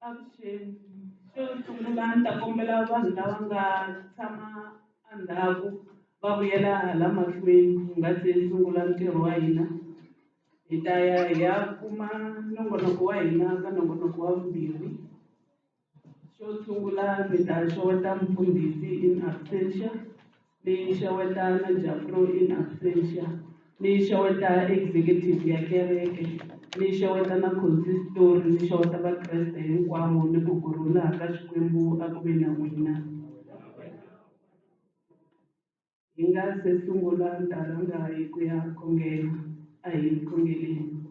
Avuxeni xo sungula ni ta kombela vanhu lava nga tshama endzhaku va vuyela hala mahlweni hi nga se sungula ntirho wa hina. Hi ta ya hi ya kuma nongonoko wa hina ka nongonoko wa vumbirhi. Xo sungula ni ta xeweta mufundhisi in absentia, ni xeweta na Jafro in absentia, ni xeweta executive ya kereke, ni xeweta na consistori, ni xeweta vakreste hinkwavo ni ku kurhula ka Xikwembu a ku ve na n'wina. Hi nga se sungula ni ta rhanga hi ku ya khongela. A hi khongeleni.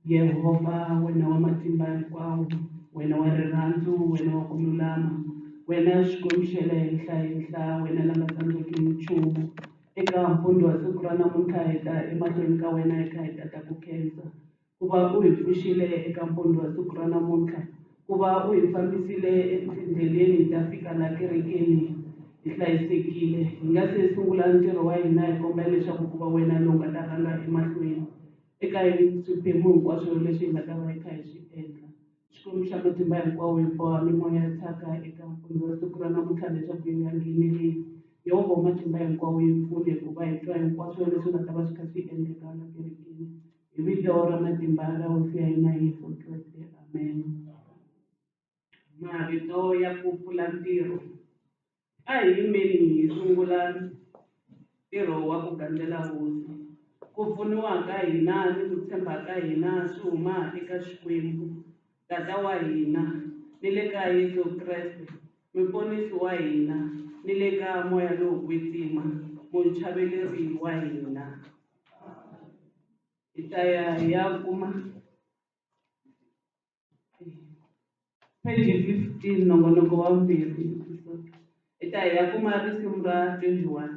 Yehovha wena wa matimba hinkwawo, wena wa rirhandzu, wena wa ku lulama, wena Xikwembu xa le henhla, wena la nga tsandzeki nchumu. Eka mpundzu wa siku ra namuntlha hi ta emahlweni ka wena hi kha hi ta ku khensa ku va u hi pfuxile eka mpundzu wa siku ra namuntlha, ku va u hi fambisile etindleleni hi ta fika la kerekeni hi hlayisekile. Hi nga se sungula ntirho wa hina hi kombela leswaku ku va wena lowu nga ta rhanga emahlweni eka swiphemu hinkwaswo leswi hi nga ta va hi kha hi swi endla. Xikwembu xa matimba hinkwawo hi boha mimoya ya thyaka eka mpundzu wa siku ra namuntlha leswaku hi nga ngheneleli. Yehovha wa matimba hinkwawo hi pfune ku va hi twa hinkwaswo leswi nga ta va swi kha swi endleka la kerekeni. Hi vito ra matimba ra hosi ya hina Yesu Kreste, amen. Marito ya ku pfula ntirho. A hi yimeni hi sungula ntirho wa ku gandzela hosi. Ku pfuniwa ka hina ni ku tshemba ka hina swi huma eka Xikwembu, Tata wa hina, ni le ka Yesu Kreste, muponisi wa hina, ni le ka moya lowo kwetsima, muchaveleri wa hina. Hi ta ya hi ya kuma page 15 nongonoko wa vumbirhi. Hi ta hi ya kuma risimu ra 21.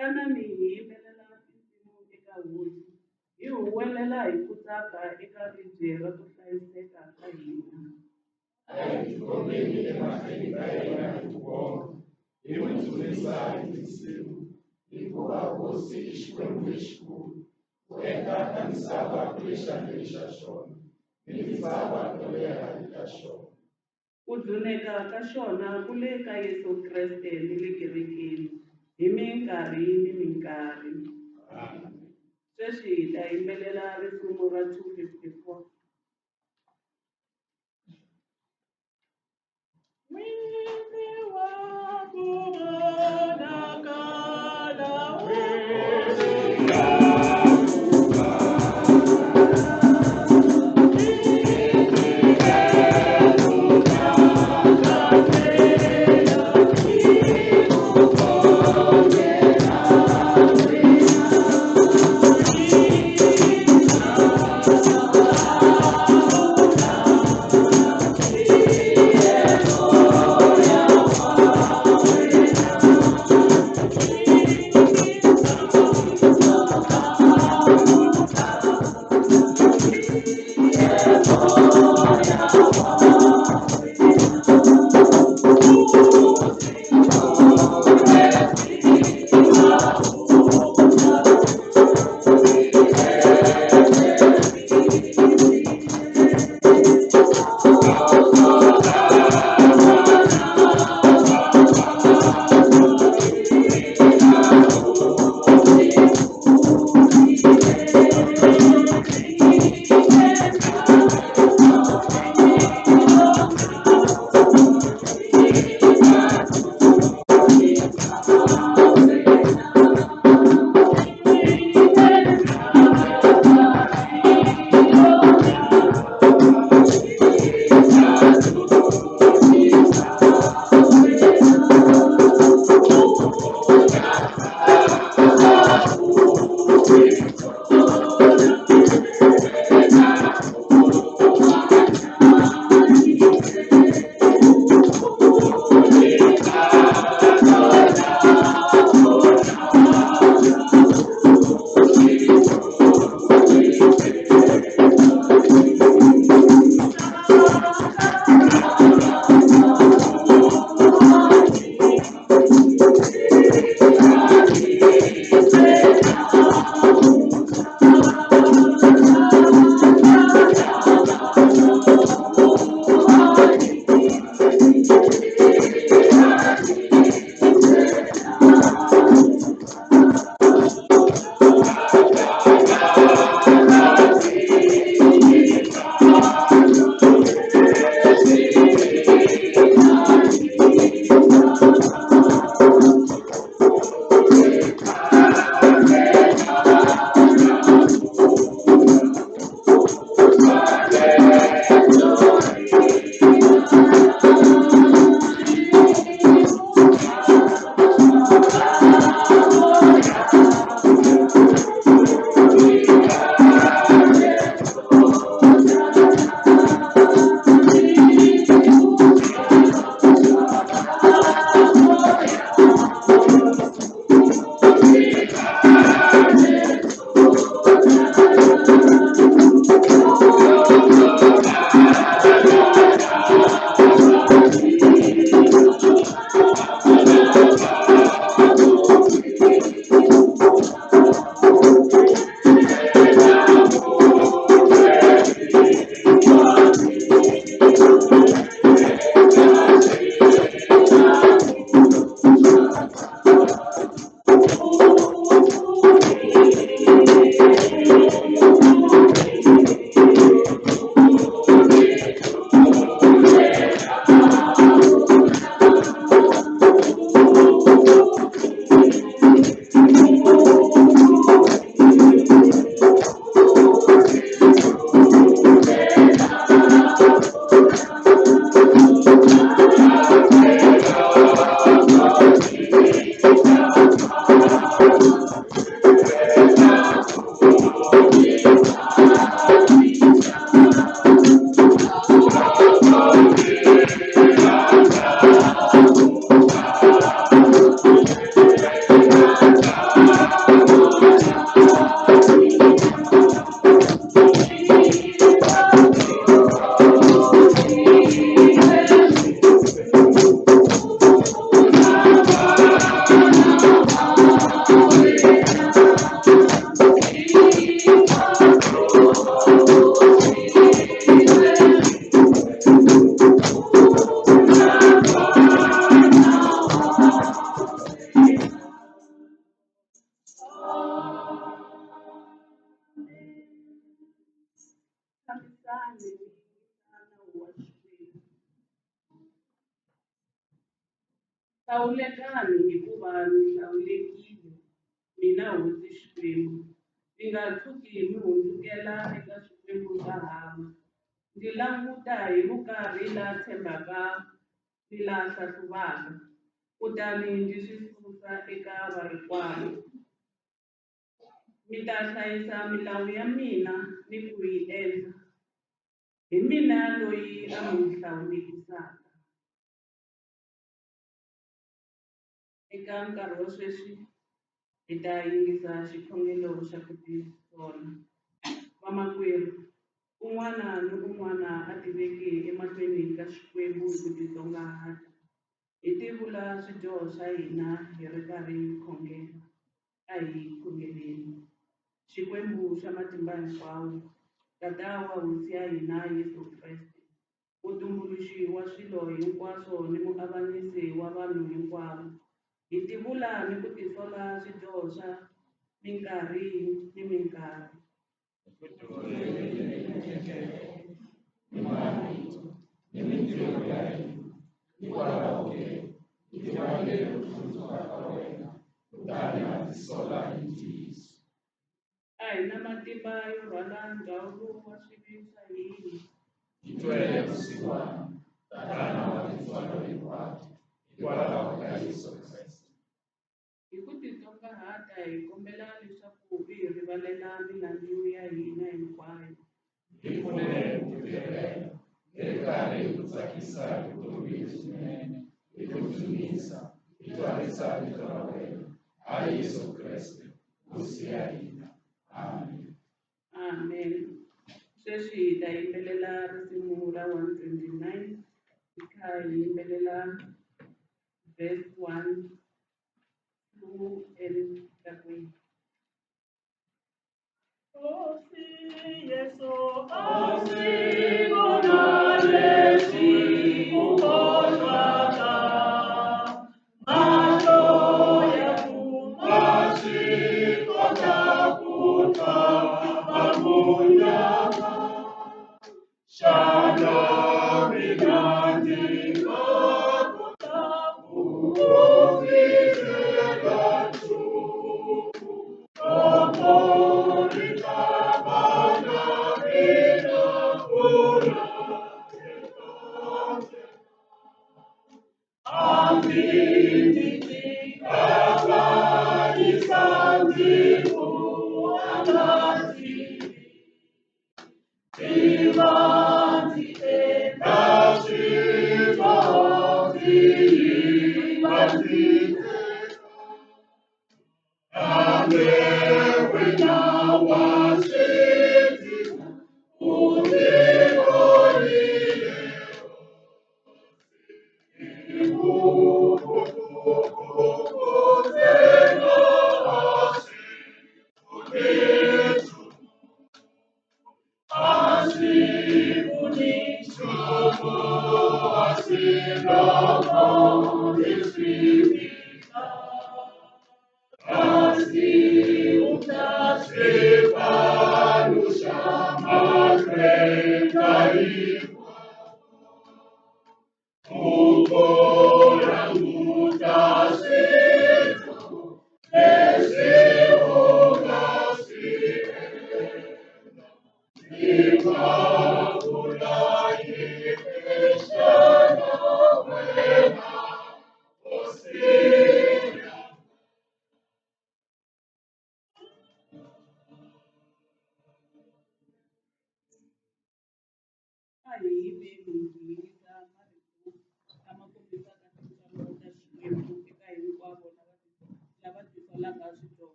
Tanani hi yimbelela tinsimu eka hosi, hi huwelela hi ku tsaka eka ribye ra ku hlayiseka ka hina. ayitikomeni emahlweni ka yena hi ku vona, hi n'wi dzunisa hi tinsimu, hikuva hosi i Xikwembu lexikulu, ku eka ka misava ku le xandleni xa xona, ni misava to leha hi ka xona. Ku dzuneka ka xona ku le ka Yesu Kreste ni le kerekeni hi minkarhi ni minkarhi. Sweswi hi ta yimbelela risimu ra 254. hlawulekani hikuva mi hlawulekile mina hosi Xikwembu mi nga tshuki mi hundzukela eka swikwembu swa hava ndzi languta hi vukarhi la tshembaka ni la hlahluvaka kutani ndzi swi susa eka varikwavo mi ta hlayisa milawu ya mina ni ku yi endla hi mina loyi a mi hlawulekisaka eka nkarhi wa sweswi hi ta yingisa xikhongelo xa ku tisola vamakwerhu un'wana ni un'wana a tiveki emahlweni ka Xikwembu hi ku titsongahata hi tivula swidyoho swa hina hi ri karhi hi khongela a hi khongeleni Xikwembu xa matimba hinkwawo tata wa hosi ya hina Yesu Kreste mutumbuluxi wa swilo hinkwaswo ni muavanyisi wa vanhu hinkwavo hi tivula ni ku tisola swidyoho swa minkarhi ni minkarhi a hi na matimba yo rhwala ndzawulo wa swivi swa hina hi twele vusiwana tatana wa timfanelo hinkwato hikwalaho ka Yesu Kreste hi ku titsongahata hi kombela leswaku hi rivalela milandzu ya hina hinkwayo hi pfunele ku tirhela hi ri karhi hi ku tsakisa vutomi lebyinene hi ku dzunisa hi twarisa vito ra wena ha Yesu Kreste hosi ya hina amen amen sweswi hi ta yimbelela risimu ra 129 hi kha hi yimbelela verse 1 through and ta kwini Hosi Yesu, hosi konalesi ukonwaka, macho yaku masiko takuta mamunyama, shana minandi makutabu ufizelachu.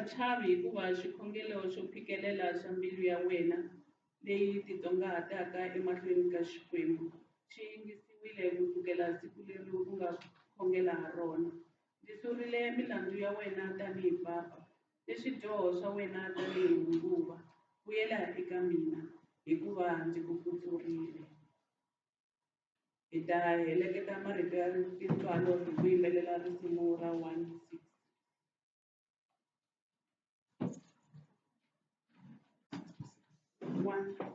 chavi hikuva xikhongelo xo phikelela xa mbilu ya wena leyi titsongahataka emahlweni ka Xikwembu xi yingisiwile kusukela siku leri u nga khongela ha rona ndzi surile milandzu ya wena tanihi papa ni swidyoho swa wena tanihi nguva vuyela eka mina hikuva ndzi ku kutsurile hi ta heleketa marito ya tintswalo hi ku yimbelela risimu ra 1:6 1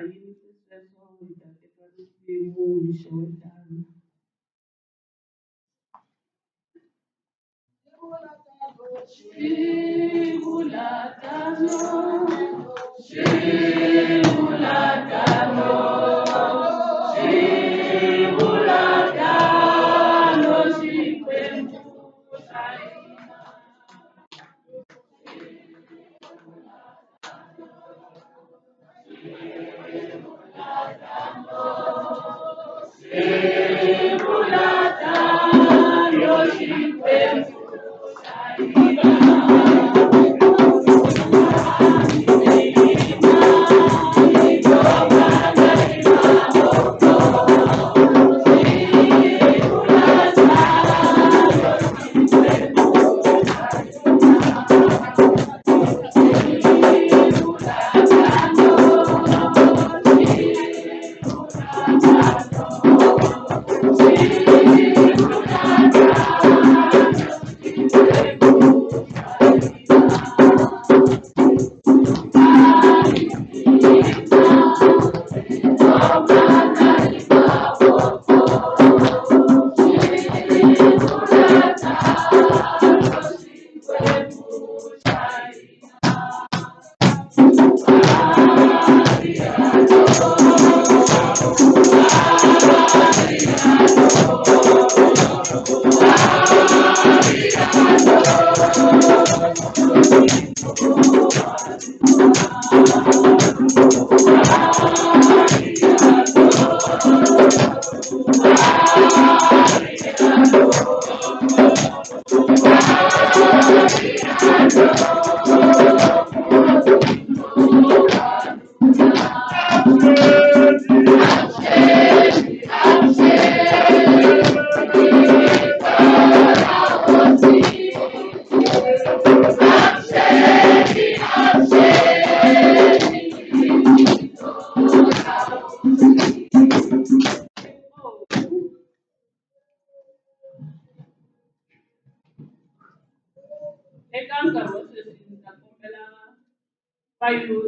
yini sesiyasonda ekumusho wedana. Shibulatano, Shibulatano, Shibulatano, Shikwembu, Shibulatano, Shikwembu,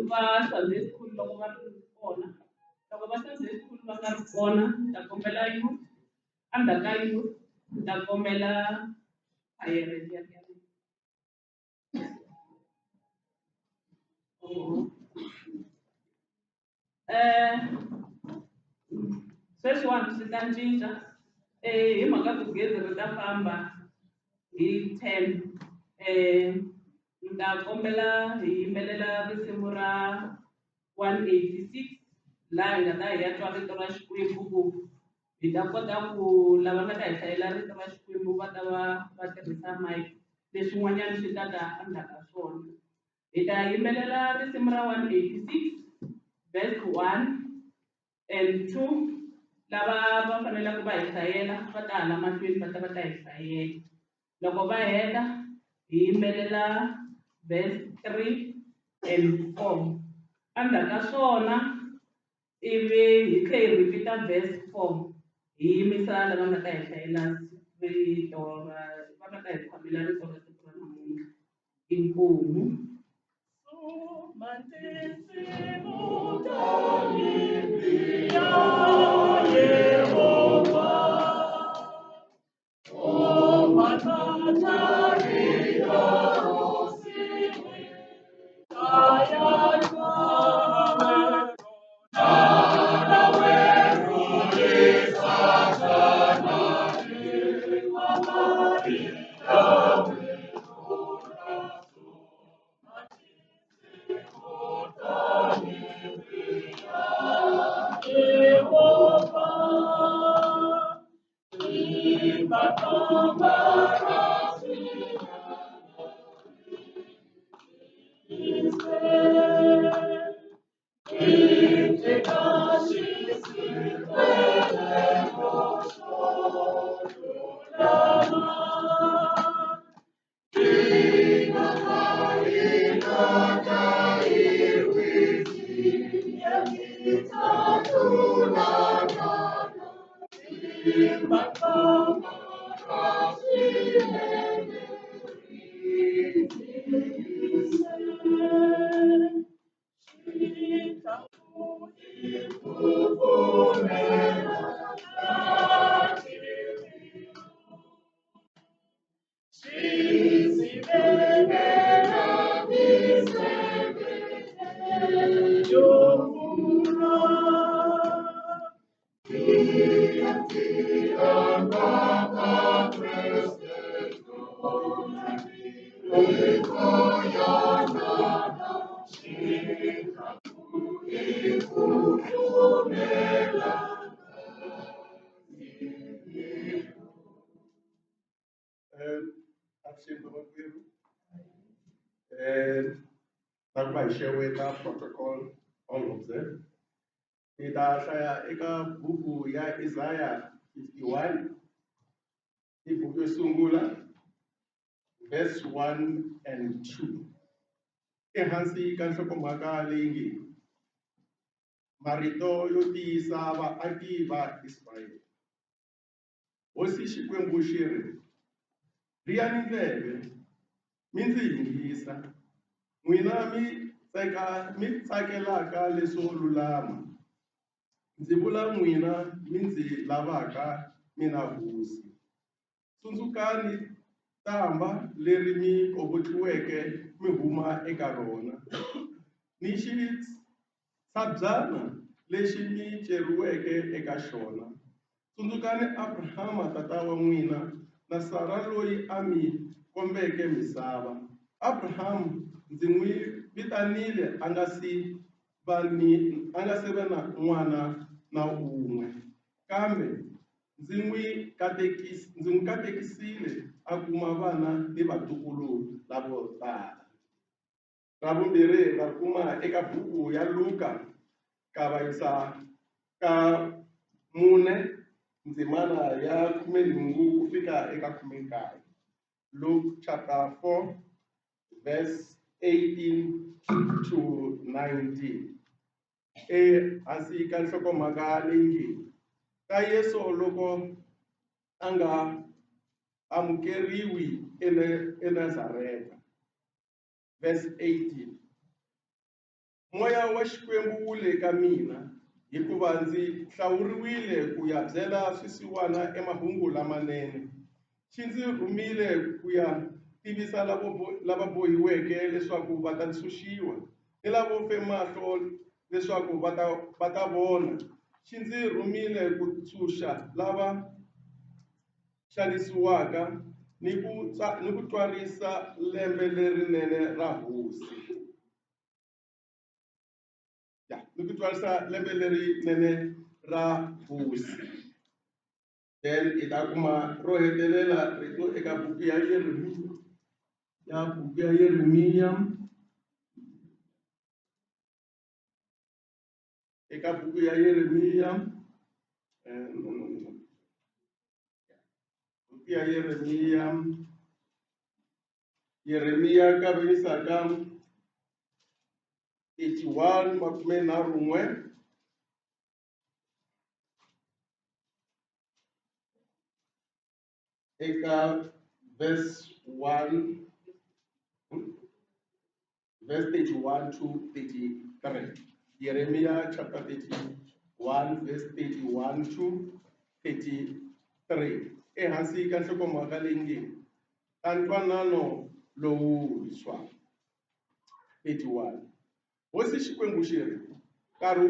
va Sunday school loko va ri kona. Loko va Sunday school va nga ri kona, ni ta kombela youth, endzhaku ka youth, ni ta kombela choir ya kereke. Sweswiwani swi ta cinca hi mhaka ku gezi ri ta famba hi 10. Ni ta kombela hi yimbelela risimu ra 186 laha hi nga ta hi ya twa rito ra Xikwembu ku hi ta kota ku lava nga ta hi hlayela rito ra Xikwembu va ta va tirhisa mic, leswin'wanyana swi ta ta endzhaku ka swona. Hi ta yimbelela risimu ra 186 verse 1 and 2. Lava va faneleke va hi hlayela va ta hala mahlweni va ta hi hlayela. Loko va heta hi yimbelela verse 3 and 4. Endzhaku ka swona ivi hi tlhe hi repeat verse 4 hi yimisa lava nga ta hi hlayela rito ra va nga ta hi tshamela rito ra siku ra namuntlha. Inkomu. Nakuba share with our protocol, all of them. Ita eka buku ya Isaiah 51, ibuku yosungula, verse 1 and 2. Ehansi ka nhlokomhaka leyi nge marito yo tiyisa vaaki va Israyele. Hosi Xikwembu xi ri, riyani ndleve mi ndzi yingisa, n'wina mi tsakelaka leswo lulama. Ndzi vula n'wina mi ndzi lavaka mina hosi. Tsundzukani tamba leri mi kobotiweke mi huma eka rona, ni xitsabyana lexi mi ceriweke eka xona. Tsundzukani Abrahama tata wa n'wina na Sara loyi a mi kombeke misava. Abraham ndzi n'wi vitanile a nga se va na n'wana na un'we, kambe ndzi n'wi katekisile a kuma vana ni vatukulu lavo tala. Ra vumbirhi ra kuma eka buku ya Luka kavayisa ka 4 ndzimana ya 18 ku fika eka 19. Luke chapter 4 verse 18 to 19. Hansi ka nhlokomhaka leyi nge ka Yesu loko a nga amukeriwi eNazareta. Verse 18. moya wa Xikwembu wu le ka mina hikuva ndzi hlawuriwile ku ya byela swisiwana emahungu lamanene. Xi ndzi rhumile ku ya tivisa lava bohiweke leswaku va ta ntshunxiwa ni lavo fe mahlo leswaku va ta vona. Xi ndzi rhumile ku tshunxa lava xanisiwaka ni ku twarisa lembe lerinene ra hosi. Ni ku twarisa lembe lerinene ra hosi. Then I ta kuma ro hetelela rito eka buku ya Yeremiya. Buku ya Yeremiya. Eka buku ya Yeremiya. Buku ya Yeremiya. Yeremiya ka vekisa ka 81 makume nharhu n'we. Eka verse 1, verse 31 to 33. Jeremiah chapter 31, verse 31 to 33. Ehansi ka nhlokomhaka leyi nge ta ntwanano lowuntshwa. 31. Hosi Xikwembu xi ri, nkarhi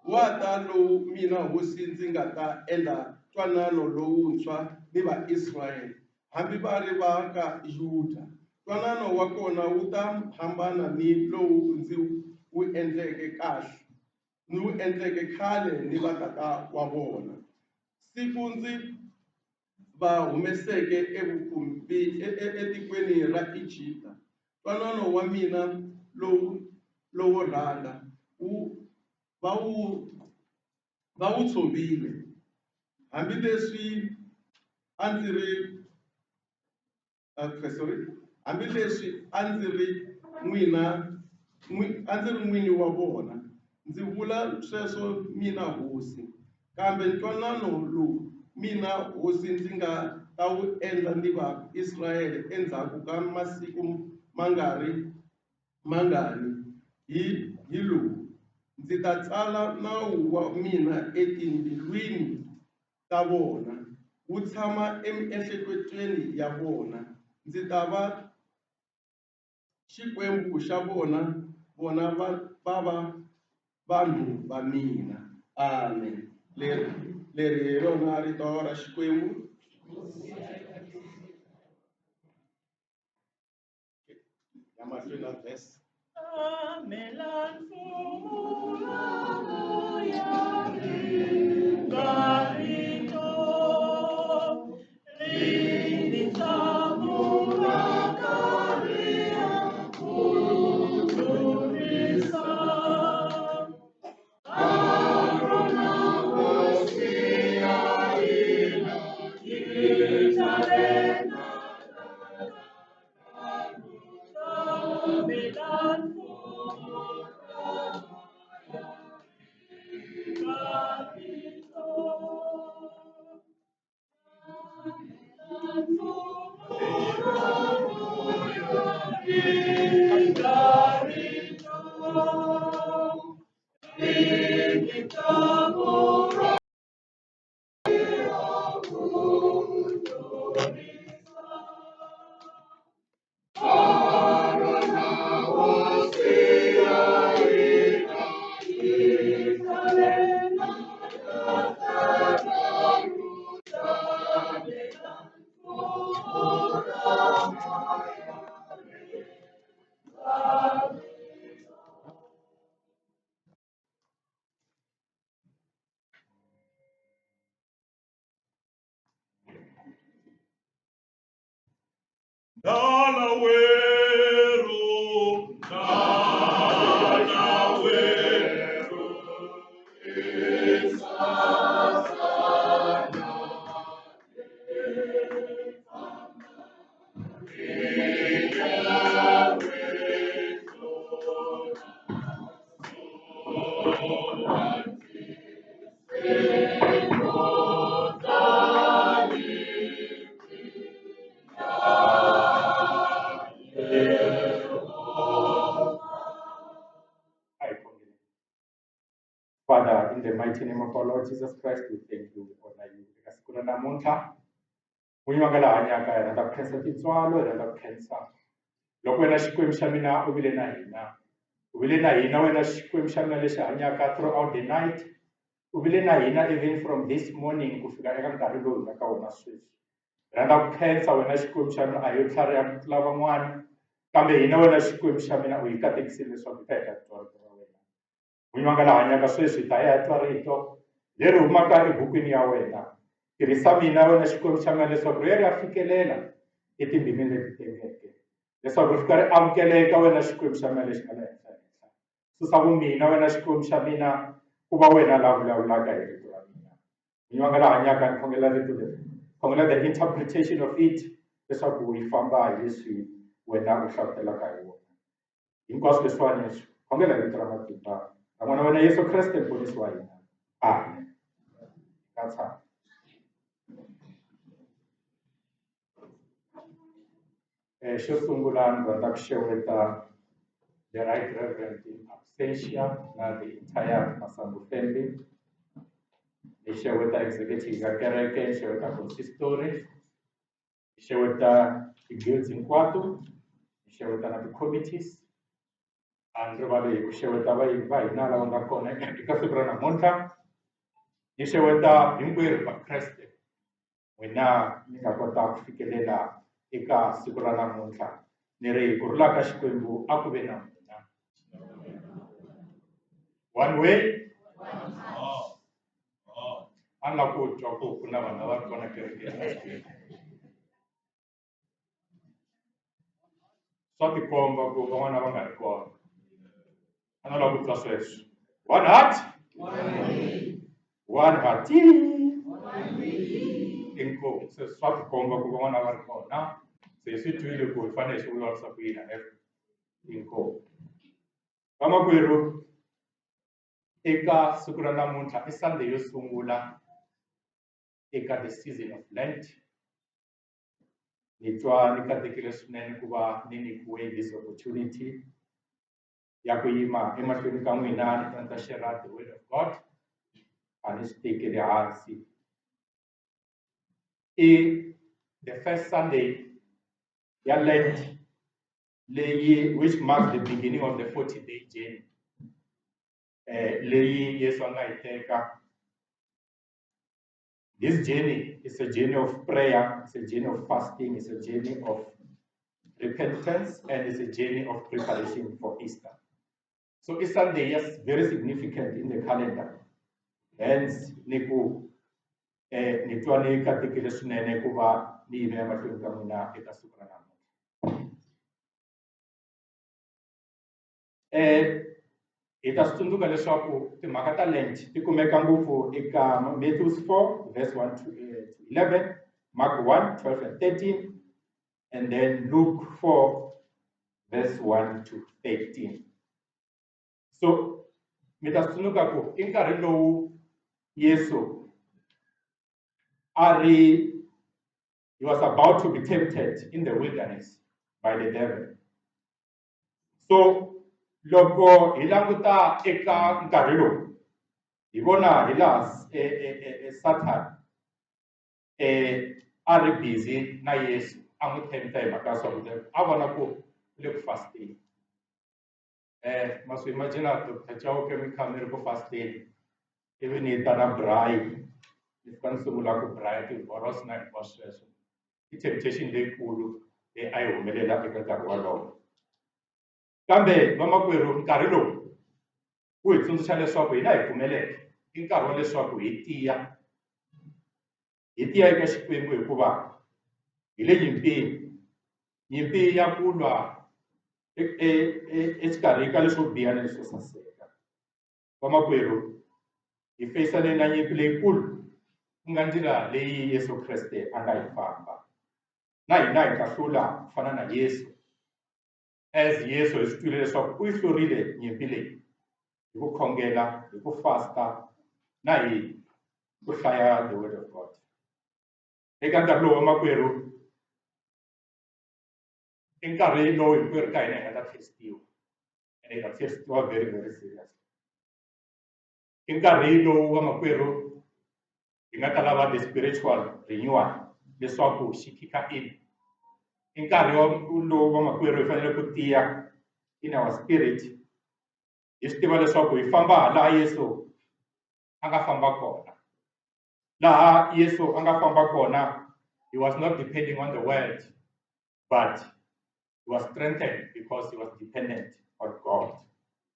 wa ta lowu mina hosi ndzi nga ta endla ntwanano lowuntshwa ni va-Israyele, hambi va ri va ka Yuda. Ntwanano wa kona wu ta hambana ni lowu ndzi wu endleke khale ni vatata wa vona. Siku ndzi va humeseke etikweni ra Ejipta. Ntwanano wa mina lowo rhanga va wu tshovile. Hambileswi a ndzi ri n'wini wa vona. Ndzi vula sweswo mina hosi. Kambe ntwanano lowu mina hosi ndzi nga ta wu endla ni va-Israyele endzhaku ka masiku mangani hi lowu. Ndzi ta tsala nawu wa mina etimbilwini ta vona, wu tshama emiehleketweni ya vona. Ndzi ta va Xikwembu xa vona, vona va va vanhu va mina. Amen. Leri hi rona rito ra Xikwembu. Ya mahlweni na verse. mighty name of our Lord Jesus Christ, we thank you, we honor you. Eka siku ra namuntlha, n'winyi wa nga la hanyaka hi rhandza ku khensa tintswalo, hi rhandza ku khensa loko wena xikwembu xa mina u vile na hina. U vile na hina wena xikwembu xa mina lexi hanyaka throughout the night. U vile na hina even from this morning ku fika eka nkarhi lowu hi nga ka wona sweswi. Hi rhandza ku khensa wena xikwembu xa mina a hi yo tlhariha ku tlula van'wana, kambe hina wena xikwembu xa mina u hi katekisile leswaku hi ta heta twa rito ra wena. N'winyi wa nga la hanyaka sweswi hi ta ya twa rito leri humaka ebukwini ya wena. Tirhisa mina wena xikwembu xa mina leswaku ri ya fikelela etindhimini leti tengeke, leswaku ri fika ri amukeleka wena xikwembu xa mina lexi nga le henhla henhla. Susa vumina wena xikwembu xa mina ku va wena la vulavulaka hi rito ra mina. N'winyi wa nga la hanyaka ni khongela rito leri, khongela the interpretation of it, leswaku hi famba hi leswi wena u hlamuselaka hi wona. Hinkwaswo leswiwani leswi khongela hi rito ra matimba ra n'wana wena Yesu Kreste muponisi wa hina. Amen. Ka tshama. Xo sungula ni rhandza ku xeweta the right reverend in absentia na the entire Masangu family. Ni xeweta executive ya kereke, ni xeweta consistory, ni xeweta ti-guilds hinkwato, ni xeweta na ti-committees. A ni rivali hi ku xeweta va hina lava nga kona eka siku ra namuntlha. Ni xeweta hinkwerhu vakreste n'wina mi nga kota ku fikelela eka siku ra namuntlha. Ni ri kurhula ka Xikwembu a ku ve na n'wina. One way. A ni la ku twa ku na vanhu lava ri kona kerekeni. Swa tikomba ku van'wana va nga ri kona. A ni la ku twa sweswo. One heart. One heart. Inkomu. Se swa tikomba ku van'wana va ri kona. Se hi swi twile ku hi fanele hi vulavurisa ku yini inkomu. Vamakwerhu, eka siku ra namuntlha i Sunday yo sungula eka the season of Lent. Ni twa ni katekile swinene ku va ni nyikiwe this opportunity ya ku yima emahlweni ka n'wina ni ta share the word of God. A ni swi tekeli hansi. I the first Sunday ya Lent leyi which marks the beginning of the 40-day journey. Leyi Yesu a nga yi teka. This journey is a journey of prayer, it's a journey of fasting, it's a journey of repentance, and it's a journey of preparation for Easter. So it's Sunday, yes, very significant in the calendar. Hence, niku ni twa ni katekile swinene ku va ni yime emahlweni ka n'wina eka siku ra namuntlha. Hi ta swi tsundzuka leswaku timhaka ta Lent ti kumeka ngopfu eka Matthew 4 verse 1 to 11, Mark 1 12 and 13, and then Luke 4 verse 1 to 13. So mi ta swi tsundzuka ku i nkarhi lowu Yesu he was about to be tempted in the wilderness by the devil. So loko hi languta eka nkarhi lowu hi vona hi laha Satan a ri busy na Yesu a n'wi tempta hi mhaka ya swakudya, a vona ku u le ku fasteni. Ma swi imagine Dr. Chauke mi kha mi ri ku fasteni ivi ni ta na braai ni fika ni sungula ku braai ti-boros na hinkwaswo sweswo. I temptation leyikulu leyi a yi humelela eka nkarhi wolowo. Kambe vamakwerhu nkarhi lowu wu hi tsundzuxa leswaku hina hi pfumeleke i nkarhi wa leswaku hi tiya eka Xikwembu hikuva hi le nyimpi ya ku lwa exikarhi ka leswo biha na leswo saseka. Vamakwerhu hi feyisane na nyimpi leyikulu ku nga ndlela leyi Yesu Kreste a nga yi famba. Na hina hi ta hlula ku fana na Yesu. As Yesu hi swi twile leswaku u yi hlurile nyimpi leyi hi ku khongela, hi ku fasta, na hi ku hlaya the word of God. Eka nkarhi lowu vamakwerhu i nkarhi lowu hinkwerhu ka hina hi nga ta testiwa, and hi ta testiwa very very serious. I nkarhi lowu vamakwerhu hi nga ta lava the spiritual renewal leswaku xi kika in. I nkarhi lowu vamakwerhu hi fanele ku tiya in our spirit, hi swi tiva leswaku hi famba laha Yesu a nga famba kona. Laha Yesu a nga famba kona, he was not depending on the world, but he was strengthened because he was dependent on God.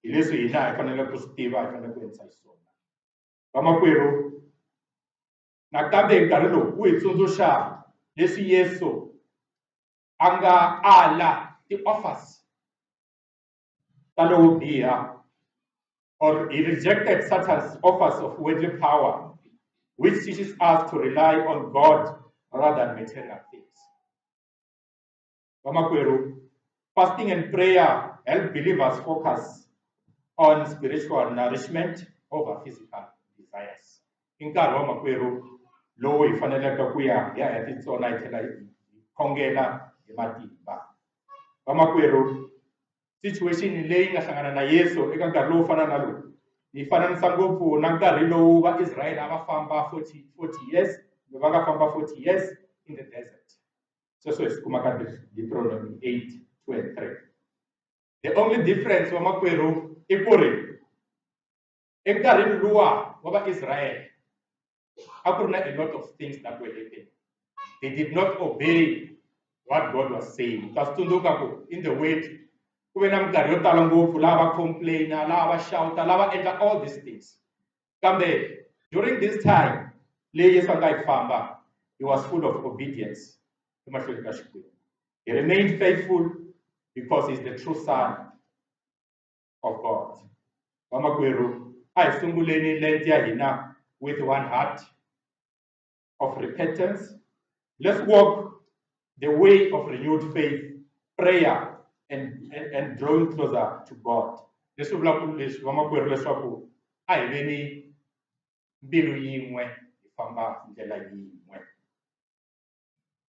Hi leswi hina hi fanele ku swi tiva, hi fanele ku endla xiswona. Vamakwerhu, nakambe nkarhi lowu wu hi tsundzuxa leswi Yesu a nga ala ti-offers ta lowo biha, or he rejected Satan's offers of worldly power, which teaches us to rely on God rather than material things. Vamakwerhu, fasting and prayer help believers focus on spiritual nourishment over physical desires. I nkarhi wa makwerhu lowu hi faneleke ku ya hi titsona hi tlhela hi khongela hi matimba. Vamakwerhu, situation leyi nga hlangana na Yesu eka nkarhi lowu fana na lowu hi fananisa ngopfu na nkarhi lowu vaIsrael a va famba 40 years, va nga famba 40 years in the desert. Sweswo hi swi kuma ka Deuteronomy 8:2-3. The only difference vamakwerhu i ku ri enkarhini luwa wa vaIsrael a ku ri na a lot of things that were happening. They did not obey what God was saying. Ta swi tsundzuka ku in the word ku ve na minkarhi yo tala ngopfu laha va complaina, laha va shouta, laha va endla all these things. Kambe during this time leyi Yesu a nga yi famba, he was full of obedience emahlweni ka Xikwembu. He remained faithful because he's the true son of God. Vamakwerhu, a hi sunguleni Lent ya hina with one heart of repentance. Let's walk the way of renewed faith, prayer, and drawing closer to God. Leswi vulaka leswi vamakwerhu leswaku a hi veni mbilu yin'we hi famba ndlela yin'we.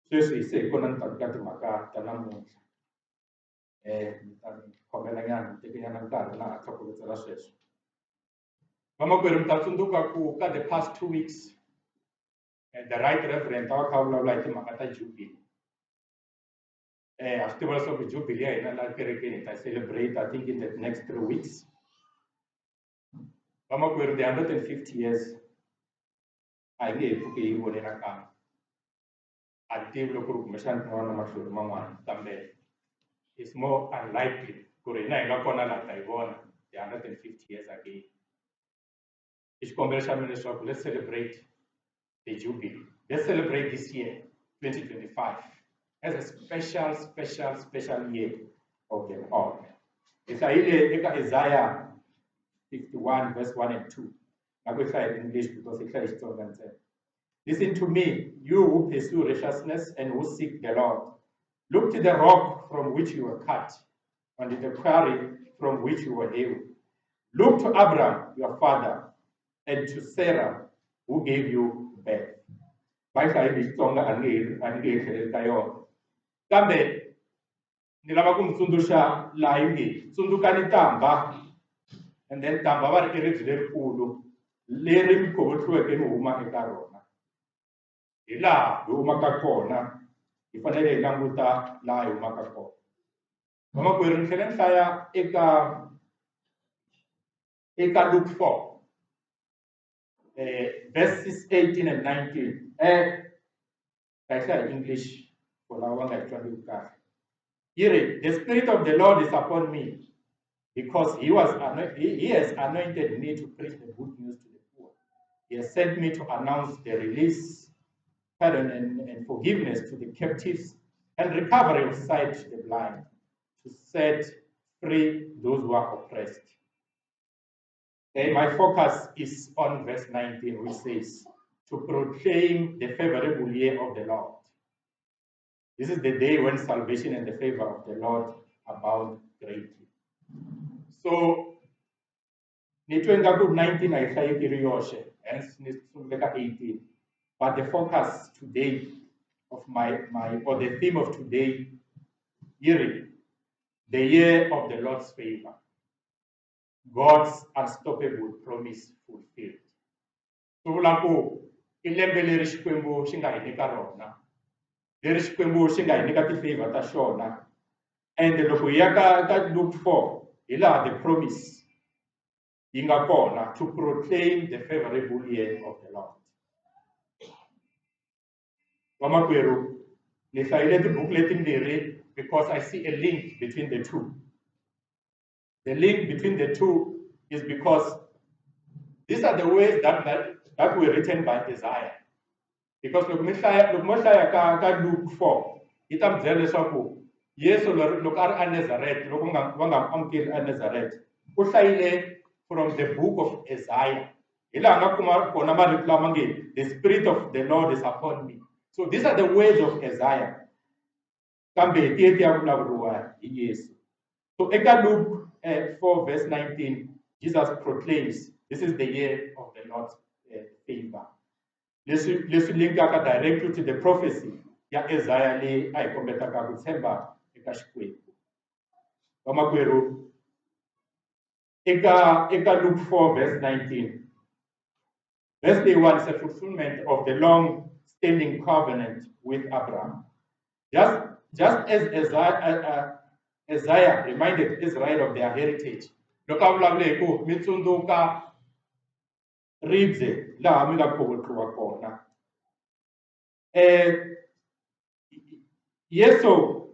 Sweswi se hi kona ni taka ka timhaka ta namuntlha. Ni ta ni khomela nyana, ni teke nyana nkarhi na ha tlhokovetsela sweswo. Vamakwerhu, mi ta tsundzuka ku ka the past 2 weeks, the right reverend a va kha vulavula hi timhaka ta Jubilee. Ha swi tiva leswaku Jubilee ya hina laha kerekeni hi ta celebrate, I think in the next 3 weeks. Vamakwerhu, the 150 years a hi nge he pfuki hi vone nakambe. A ni tivi loko ri kumbexana ku nga va na mahlori man'wana, kambe it's more unlikely ku ri hina hi nga kona laha ta hi vona the 150 years again. I xikombelo xa mina leswaku let's celebrate the Jubilee. Let's celebrate this year, 2025, as a special year of them all. Hi hlayile eka Isaiah 51 verse 1 and 2. Na ku hlaya in English because hi hlaya Xitsonga ntsena. Listen to me, you who pursue righteousness and who seek the Lord. Look to the rock from which you were cut, and to the quarry from which you were hewn. Look to Abraham, your father, and to Sarah, who gave you birth. Ba hlaya hi Xitsonga a ni nge hi tlheleli ka yona. Kambe ni lava ku mi tsundzuxa laha yi nge tsundzukani tamba, and then tamba va ri i ribye lerikulu leri mi khuvutliweke mi huma eka rona. Hi laha hi humaka kona, hi fanele hi languta laஹா hi humaka kona. Vamakwerhu, ni tlhela ni hlaya eka Luke 4, verses 18 and 19. I hlaya English for lava va nga hi twangi kahle. The Spirit of the Lord is upon me, because he has anointed me to preach the good news to the poor. He has sent me to announce the release, pardon, and forgiveness to the captives, and recovery of sight to the blind, to set free those who are oppressed. My focus is on verse 19, which says, to proclaim the favorable year of the Lord. This is the day when salvation and the favor of the Lord abound greatly. So, ni twe nga ku 19 a hi hlayi iri yoxe, hence ni sungule ka 18. But the focus today of or the theme of today, the year of the Lord's favor, God's unstoppable promise fulfilled. So vula ku i lembe leri Xikwembu xi nga hi nyika rona, leri Xikwembu xi nga hi nyika ti-favor ta xona. And loko hi ya ka Luke 4 hi laha the promise yi nga kona, to proclaim the favorable year of the Lord. Vamakwerhu, ni hlayile tibuku letimbirhi because I see a link between the two. The link between the two is because these are the words that were written by Isaiah. Because loko mo hlaya ka Luke 4 yi ta mi byela leswaku Yesu loko a ri eNazareth, loko va nga amukeli eNazareth, u hlayile from the book of Isaiah. Hi laha nga kuma kona marito lama nge, the Spirit of the Lord is upon me. So these are the words of Isaiah. Kambe ti ya vulavuriwa hi Yesu. So eka Luke 4 verse 19, Jesus proclaims, this is the year of the Lord's favor. Leswi linkaka directly to the prophecy ya Isaiah leyi a hi kombetaka ku tshemba eka Xikwembu. Vamakwerhu, eka Luke 4 verse 19, verse 1 is a fulfillment of the long-standing covenant with Abraham. Just as Isaiah reminded Israel of their heritage. Loko a vulavule hi ku mi tsundzuka ribye laha mi nga khuvutliwa kona. Yesu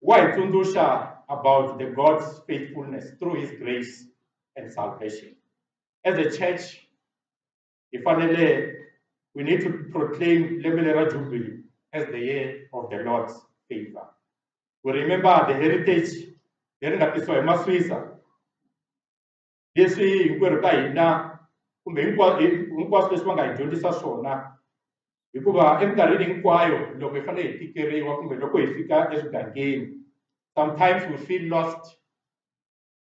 wa hi tsundzuxa about the God's faithfulness through his grace and salvation. As a church, we need to proclaim Lembe Jubilee as the year of the Lord's favor. We remember the heritage leri nga tisiwa hi Maswisa, leswi hinkwerhu ka hina kumbe hinkwaswo leswi va nga hi dyondzisa swona, hikuva eminkarhini hinkwayo loko hi fanele hi tikeriwa kumbe loko hi fika eswigangeni, sometimes we feel lost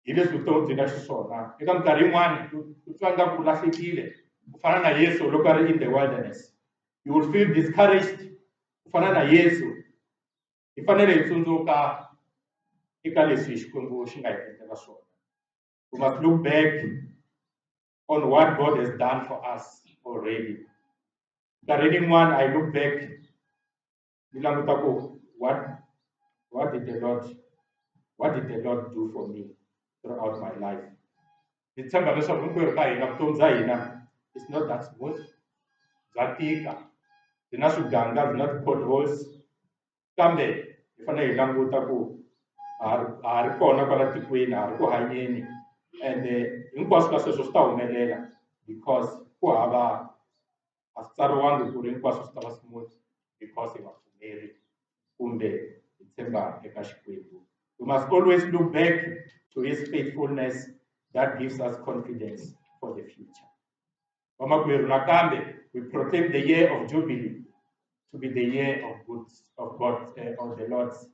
hi leswi vutomi byi nga xiswona. Eka minkarhi yin'wani u twa nga ku lahlekile, ku fana na Yesu loko a ri in the wilderness. You will feel discouraged, ku fana na Yesu. Hi fanele hi tsundzuka eka leswi Xikwembu xi nga hi endlela swona. We must look back on what God has done for us already. Minkarhini yin'wani I look back ni languta ku what did the Lord do for me throughout my life. Ni tshemba leswaku hinkwerhu ka hina vutomi bya hina it's not that smooth, bya tika, byi na swiganga, byi na ti-potholes, kambe hi fanele hi languta ku ha ri kona kwala tikweni, ha ri ku hanyeni, and hinkwaswo ka sweswo swi ta humelela because ku hava a swi tsariwangi ku ri hinkwaswo swi ta va smooth because hi vapfumeri kumbe hi tshemba eka Xikwembu. We must always look back to his faithfulness that gives us confidence for the future. Vamakwerhu, nakambe we proclaim the year of Jubilee to be the year of the Lord's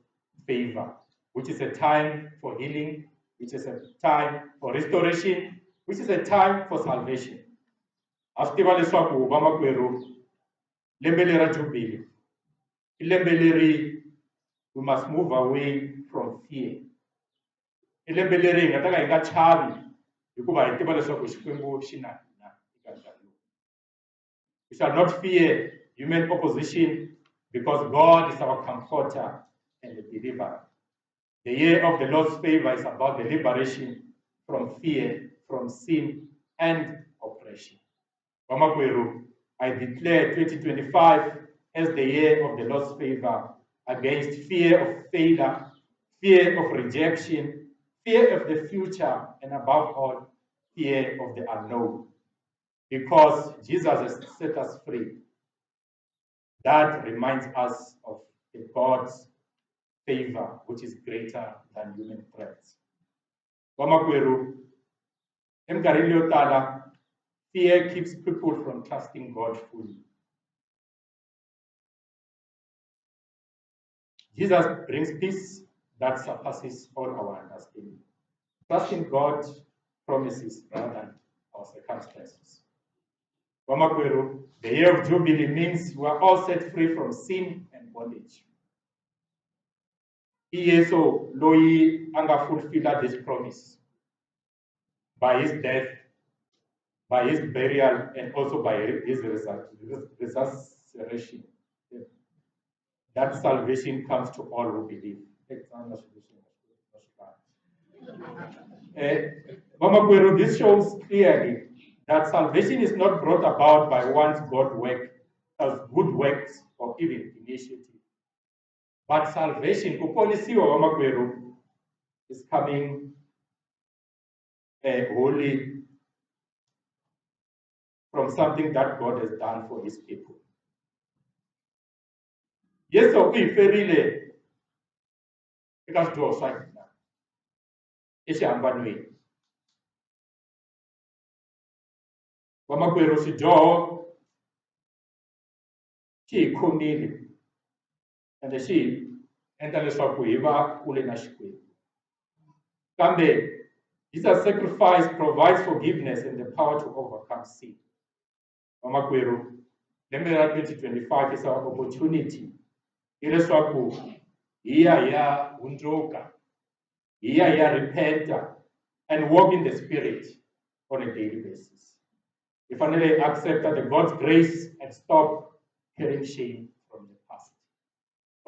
favor, which is a time for healing, which is a time for restoration, which is a time for salvation. Ha swi tiva leswaku vamakwerhu, lembe leri Jubilee i lembe leri we must move away from fear. I lembe leri hi nga ta ka hi nga chavi hikuva hi tiva leswaku Xikwembu xi na hina eka nkarhi lowu. We shall not fear human opposition because God is our comforter and the deliverer. The year of the Lord's favor is about the liberation from fear, from sin, and oppression. Vamakwerhu, I declare 2025 as the year of the Lord's favor against fear of failure, fear of rejection, fear of the future, and above all, fear of the unknown. Because Jesus has set us free. That reminds us of the God's favor, which is greater than human threats. Vamakwerhu, eminkarhini yo tala, fear keeps people from trusting God fully. Jesus brings peace that surpasses all our understanding. Trusting God's promises rather than our circumstances. Vamakwerhu, the year of Jubilee means we are all set free from sin and bondage. Yesu loyi anga fulfill this promise by his death, by his burial and also by his resurrection, that salvation comes to all who believe. Mama Kwero, this shows clearly that salvation is not brought about by one's good works or even initiative. But salvation, kuponisiwa Mama Kwero, is coming wholly from something that God has done for his people. Yes, so we ferile eka swidyoho swa hina exihambanweni. Vamakwerhu swidyoho xi hi khomile ende xi hi endla leswaku hi va kule na Xikwembu. Kambe Jesus' sacrifice provides forgiveness and the power to overcome sin. Vamakwerhu, lembe ra 2025 is our opportunity leswaku hi ya hundzuka, hi ya repenta and walk in the Spirit on a daily basis. We finally accept that the God's grace and stop carrying shame from the past.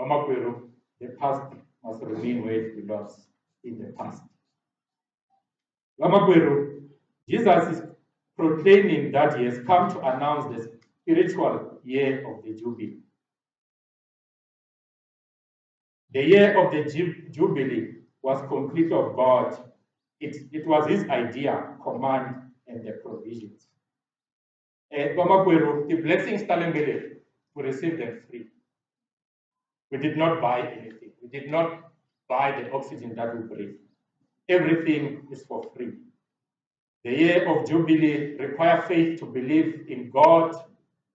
Vamakwerhu, the past must remain where it belongs, in the past. Vamakwerhu, Jesus is proclaiming that he has come to announce the spiritual year of the Jubilee. The year of the Jubilee was complete of God. It was his idea, command, and the provisions. Vamakwerhu, the blessings Talembele, we received them free. We did not buy anything. We did not buy the oxygen that we breathe. Everything is for free. The year of Jubilee requires faith to believe in God,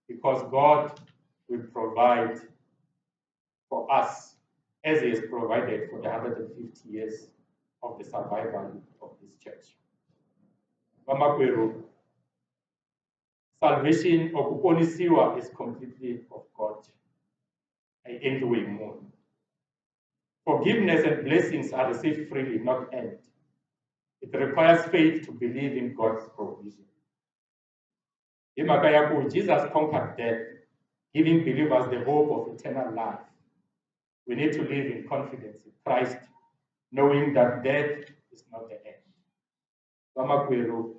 because God will provide for us as he has provided for the 150 years of the survival of this church. Vamakwerhu, salvation or kuponisiwa is completely of God. Forgiveness and blessings are received freely, not earned. It requires faith to believe in God's provision. Jesus conquered death, giving believers the hope of eternal life. We need to live in confidence in Christ, knowing that death is not the end. Vamakwerhu,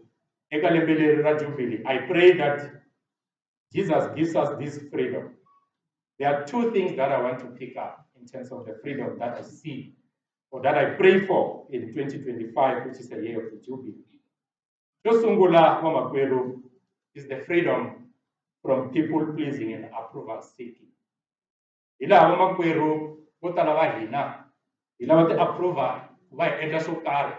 eka lembe leri ra Jubilee, I pray that Jesus gives us this freedom. There are two things that I want to pick up in terms of the freedom that I see or that I pray for in 2025, which is the year of the Jubilee. Josungula Vamakwerhu is the freedom from people pleasing and approval seeking. Ila Vamakwerhu votala va hina hi lava ti approval va hi endla swo karhi,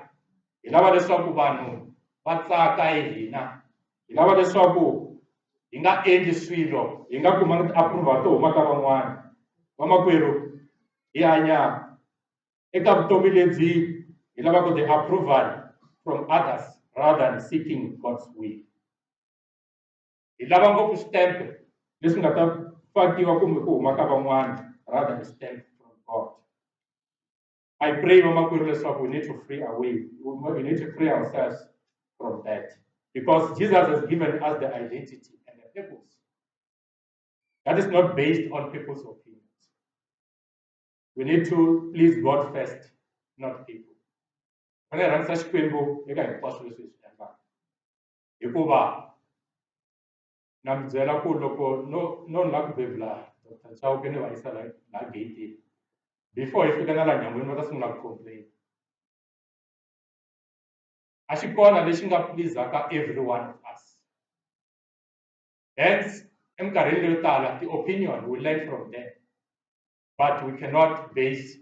hi lava leswaku vanhu va tsaka hi hina, hi lava leswaku hi nga endli swilo hi nga kumanga ti-approval to huma ka van'wana. Vamakwerhu, hi hanya eka vutomi lebyi hi lavaka the approval from others rather than seeking God's will. Hi lava ngopfu stamp leswi nga ta fakiwa kumbe ku huma ka van'wana rather than stamp from God. I pray, Vamakwerhu, leswaku we need to we need to free ourselves from that, because Jesus has given us the identity and the purpose that is not based on people's opinions. We need to please God first, not people. When I run such Xikwembu eka hinkwaswo leswi hi swi endlaka, hikuva na mi byela ku loko no la ku bebula Dr. Chauke ni va yisa la gate before hi fika na la nyangweni va ta sungula ku complain. A xi kona lexi nga pleasaka every one of us. Hence, eminkarhini leyo tala the opinion we learn from them, but we cannot base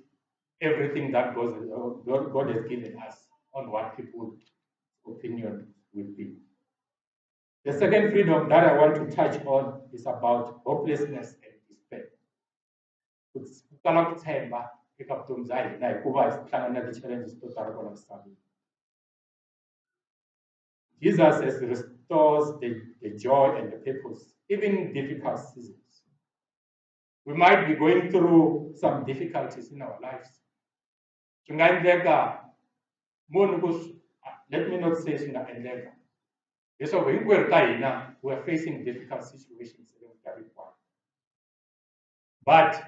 everything that God has given us on what people's opinion will be. The second freedom that I want to touch on is about hopelessness and despair. Kala ku tshemba eka vutomi bya hina hikuva hi hlangana na ti-challenges to tala kwala misaveni. Jesus has restores the joy and the purpose, even in difficult seasons. We might be going through some difficulties in our lives. Let me not say leswaku hinkwerhu ka hina we are facing difficult situations evukarhi hinkwaro. But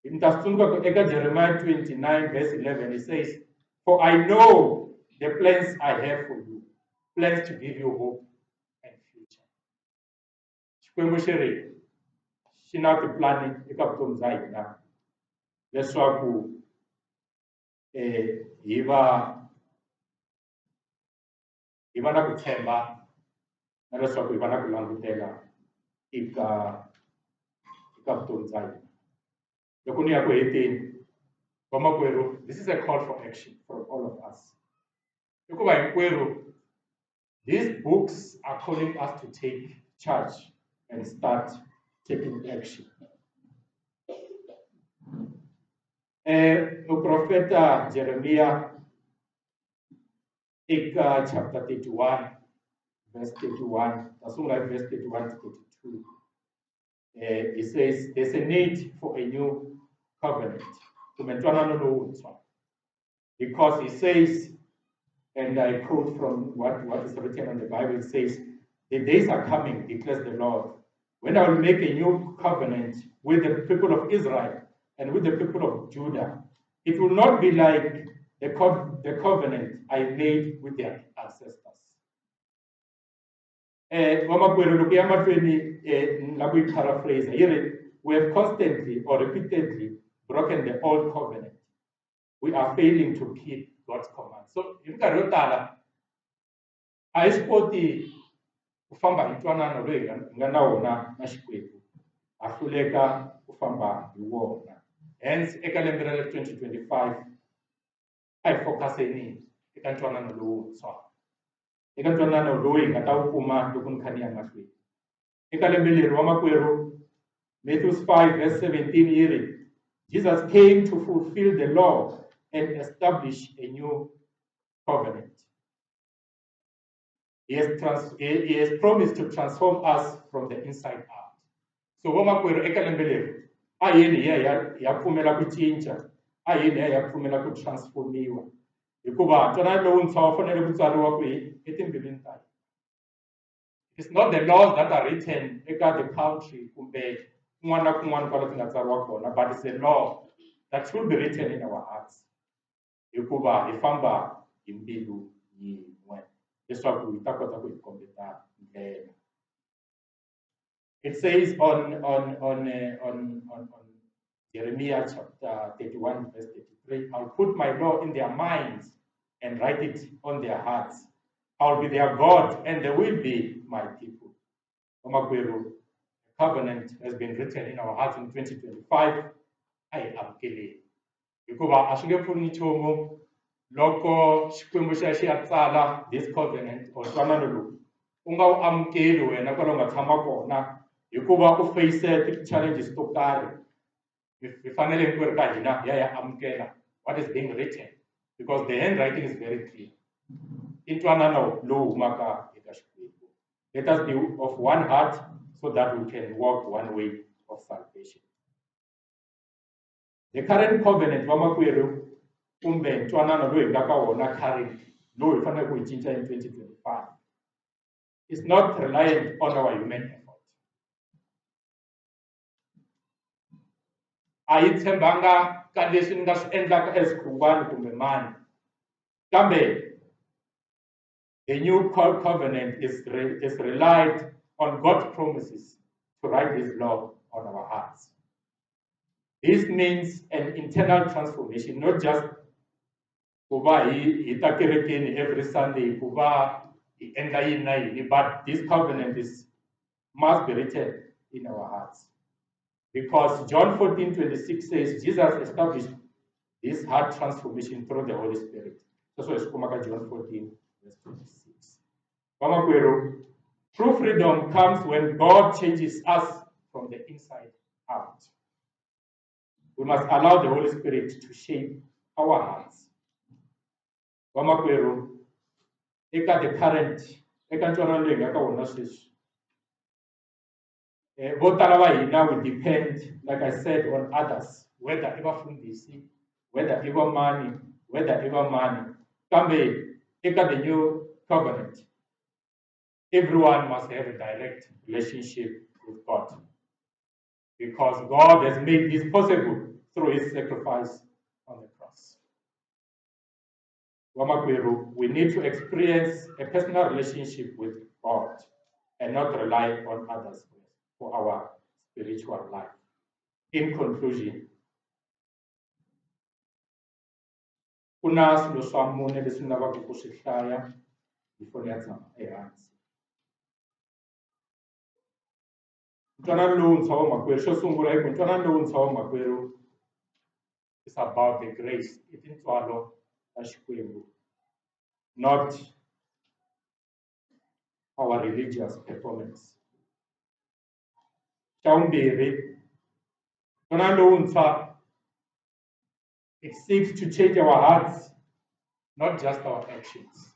in Jeremiah 29 verse 11, it says, "For I know the plans I have for you, plans to give you hope and future." Xikwembu xi ri xi na tiplani eka vutomi bya hina leswaku hi va na ku tshemba na leswaku hi va na ku langutela eka vutomi bya hina. Loko ni ya ku heteni vamakwerhu, this is a call for action from all of us. Hikuva hinkwerhu, these books are calling us to take charge and start taking action. Muprofeta Jeremiah eka chapter 31 verse 31, that's all like verse 31 to 32. It says there's a need for a new covenant. Because he says, and I quote from what is written on the Bible, it says, "The days are coming, declares the Lord, when I will make a new covenant with the people of Israel and with the people of Judah. It will not be like the covenant I made with their ancestors." We have constantly or repeatedly broken the old covenant. We are failing to keep God's commands. So, hi minkarhi yo tala a hi swi koti ku famba hi ntwanano loyi hi nga na wona na Xikwembu, ha hluleka ku famba hi wona. Hence eka lembe ra 2025 a hi focuseni eka ntwanano lowuntshwa, eka ntwanano lowu hi nga ta wu kuma loko ni kha ni ya mahlweni. Eka lembe leri vamakwerhu, Matthew 5 verse 17 yi ri, Jesus came to fulfill the law and establish a new covenant. He has promised to transform us from the inside out. So vamakwerhu eka lembe leri a yeni hi ya pfumela ku cinca, a yeni hi ya pfumela ku transformiwa, hikuva ntwanano lowuntshwa wu fanele ku tsariwa kwihi? Etimbilwini ta hina. It's not the laws that are written eka the country kumbe kun'wana na kun'wana kwala ti nga tsariwa kona, but it's a law that should be written in our hearts, hikuva hi famba hi mbilu yin'we leswaku hi ta kota ku hi kombeta ndlela. It says on Jeremiah chapter 31 verse 33, "I'll put my law in their minds and write it on their hearts. I'll be their God and they will be my people." Vamakwerhu, covenant has been written in our hearts in 2025. A hi amukeleni, hikuva a swi nge pfuni nchumu loko Xikwembu xi ya tsala this covenant or ntwanano lowu u nga wu amukeli wena kwala u nga tshama kona, hikuva u face ti-challenges to karhi. Hi fanele hinkwerhu ka hina hi ya amukela what is being written, because the handwriting is very clear. I ntwanano lowu humaka eka Xikwembu. Let us be of one heart so that we can walk one way of salvation. The current covenant vamakwerhu kumbe ntwanano lowu hi nga ka wona currently lowu hi fanele ku hi cinca in 2025 is not reliant on our human effort. A hi tshembanga ka leswi ni nga swi endlaka as khungwana kumbe mani, kambe the new covenant is relied on God's promises to write His law on our hearts. This means an internal transformation, not just kuva hi ta kerekeni every Sunday, kuva hi endla yini na yini, but this covenant must be written in our hearts. Because John 14:26 says Jesus established this heart transformation through the Holy Spirit. That's why it's John 14 verse 26. Vamakwerhu, true freedom comes when God changes us from the inside out. We must allow the Holy Spirit to shape our hearts. Vamakwerhu, eka the current, eka ntwanano leyi nga ka wona sweswi, vo tala va hina we depend, like I said, on others, whether i vafundhisi, whether i va mani, whether i va mani. Kambe eka the new covenant, everyone must have a direct relationship with God, because God has made this possible through his sacrifice on the cross. Wamakweru, we need to experience a personal relationship with God and not rely on others for our spiritual life. In conclusion, kuna swilo swa mune leswi ni lavaka ku swi hlaya before ni ya tshama ehansi. Ntwanano lowuntshwa wa makwerhu, xo sungula i ku ntwanano lowuntshwa wa makwerhu is about the grace, i tintswalo ta Xikwembu, not our religious performance. Xa vumbirhi, ntwanano lowuntshwa, it seeks to change our hearts, not just our actions.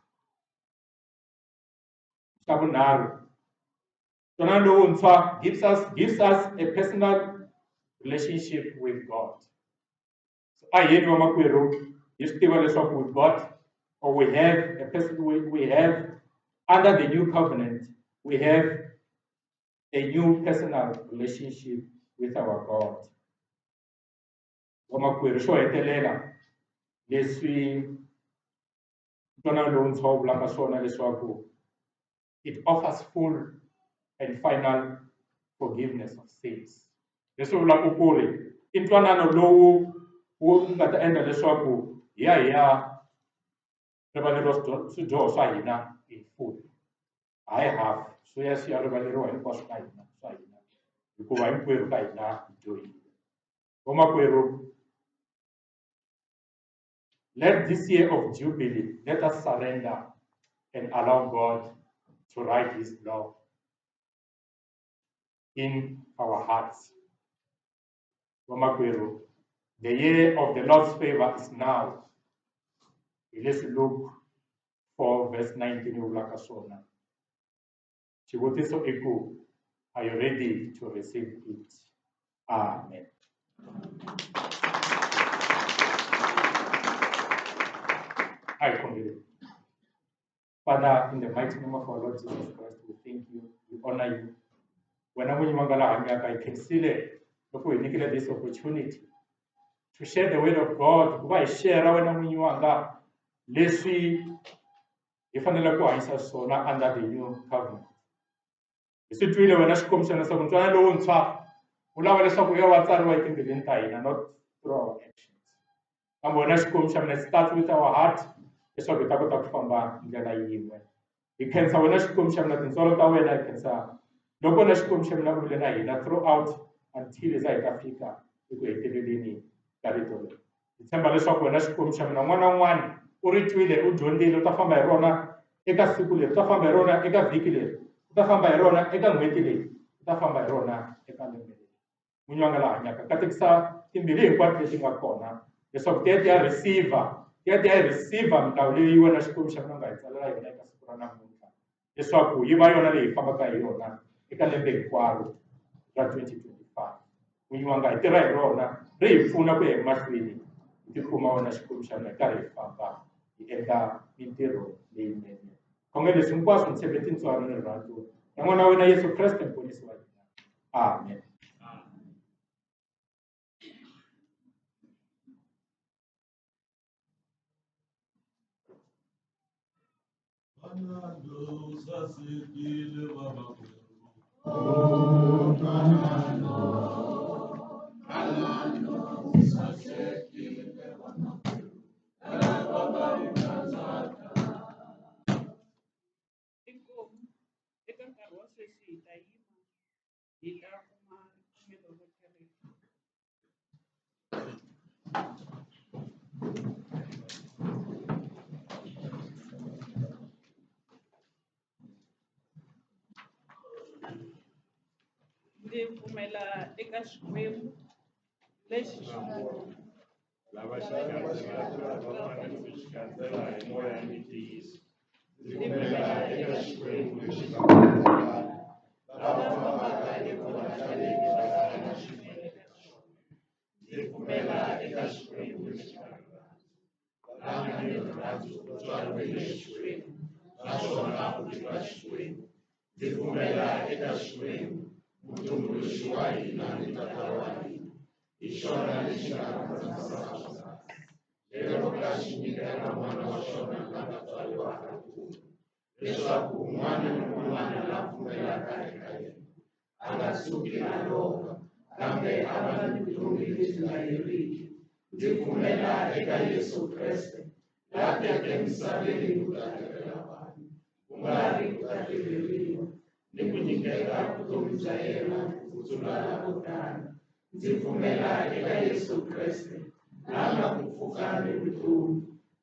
Xa vunharhu, ntwanano lowuntshwa gives us a personal relationship with God. So aheni vamakwerhu hi swi tiva leswaku with God, or we have a person, we have under the new covenant, we have a new personal relationship with our God. Vamakwerhu xo hetelela leswi ntwanano lowuntshwa wu vulaka swona leswaku it offers full and final forgiveness of sins. Leswi vulaka ku ri i ntwanano lowu wu nga ta endla leswaku hi ya rivaleriwa swidyoho swa hina in full, hayi half, swi ya rivaleriwa hinkwaswo ka hina swa hina, hikuva hinkwerhu ka hina hi dyohile. Vamakwerhu, let this year of Jubilee, let us surrender and allow God to write his law in our hearts. Vamakwerhu, the year of the Lord's favor is now. Let's look for verse 19 of Lakasona. Xivutiso i ku, are you ready to receive it? Amen. I conclude. Father, in the mighty name of our Lord Jesus Christ, we thank you, we honor you. When I can see it, we need this opportunity to share the word of God. Why share our leswi hi fanele ku hanyisa swona under the new covenant. Hi swi twile wena Xikwembu xa leswaku ntwanano lowuntshwa wu lava leswaku ya wa tsariwa etimbilwini ta hina, not through our actions. Kambe wena Xikwembu xa mina, start with our heart leswaku hi ta kota ku famba ndlela yin'we. Hi khensa wena Xikwembu xa mina, tintswalo ta wena hi khensa loko wena Xikwembu xa mina u vile na hina throughout until hi za hi ta fika eku heteleleni ka rito leri. Hi tshemba leswaku wena Xikwembu xa mina un'wana na un'wana u ri twile, u dyondzile, u ta famba hi rona eka siku leri, u ta famba hi rona eka vhiki leri, u ta famba hi rona eka n'hweti leyi, u ta famba hi rona eka lembe leri. N'winyi wa nga la hanyaka, katekisa timbili hinkwato leti nga kona leswaku ti ya receive milawu leyi wena Xikwembu xa mina u nga hi tsalela yona eka siku ra namuntlha, leswaku yi va yona leyi hi fambaka hi yona eka lembe hinkwaro ra 2025. N'winyi wa nga hi tirha hi rona, ri hi pfuna ku ya emahlweni hi tikuma wena Xikwembu xa mina hi karhi hi famba hi endla mintirho leyinene. Khonge leswi hinkwaswo ni tshembe tintswalo ni rirhandzu ra n'wana wa wena Yesu Kreste muponisi wa hina. Amen. Eka nkarhi wa sweswi hi ta yima hi ta kuma ripfumelo ro kereke. Ndzi pfumela eka Xikwembu lexi xi lava xikandzela va fanele ku xikandzela hi moya ni ntiyiso. Ndzi pfumela eka Xikwembu lexi nga lava fambaka evuhlahleni va fana swinene na xona. Ndzi pfumela eka Xikwembu lexi nga lama ni rirhandzu ku tswariwile Xikwembu, naswona ku tiva Xikwembu ndzi pfumela eka Xikwembu mutumbuluxi wa hina ni tata wa hina hi xona lexi nga rhandza lero ka xi nyikela n'wana wa xona na vatswari va hakulu leswaku un'wana ni un'wana la pfumelaka eka yena a nga suki a lova kambe a va ni vutomi lebyi nga heriki. Ndzi pfumela eka Yesu Kreste la teke emisaveni ku ta tekela vanhu ku nga ri ku ta tluleriwa ni ku nyikela vutomi bya yena ku tlula vo tala. Ndzi pfumela eka Yesu Kreste la nga ku pfuka ni vutomi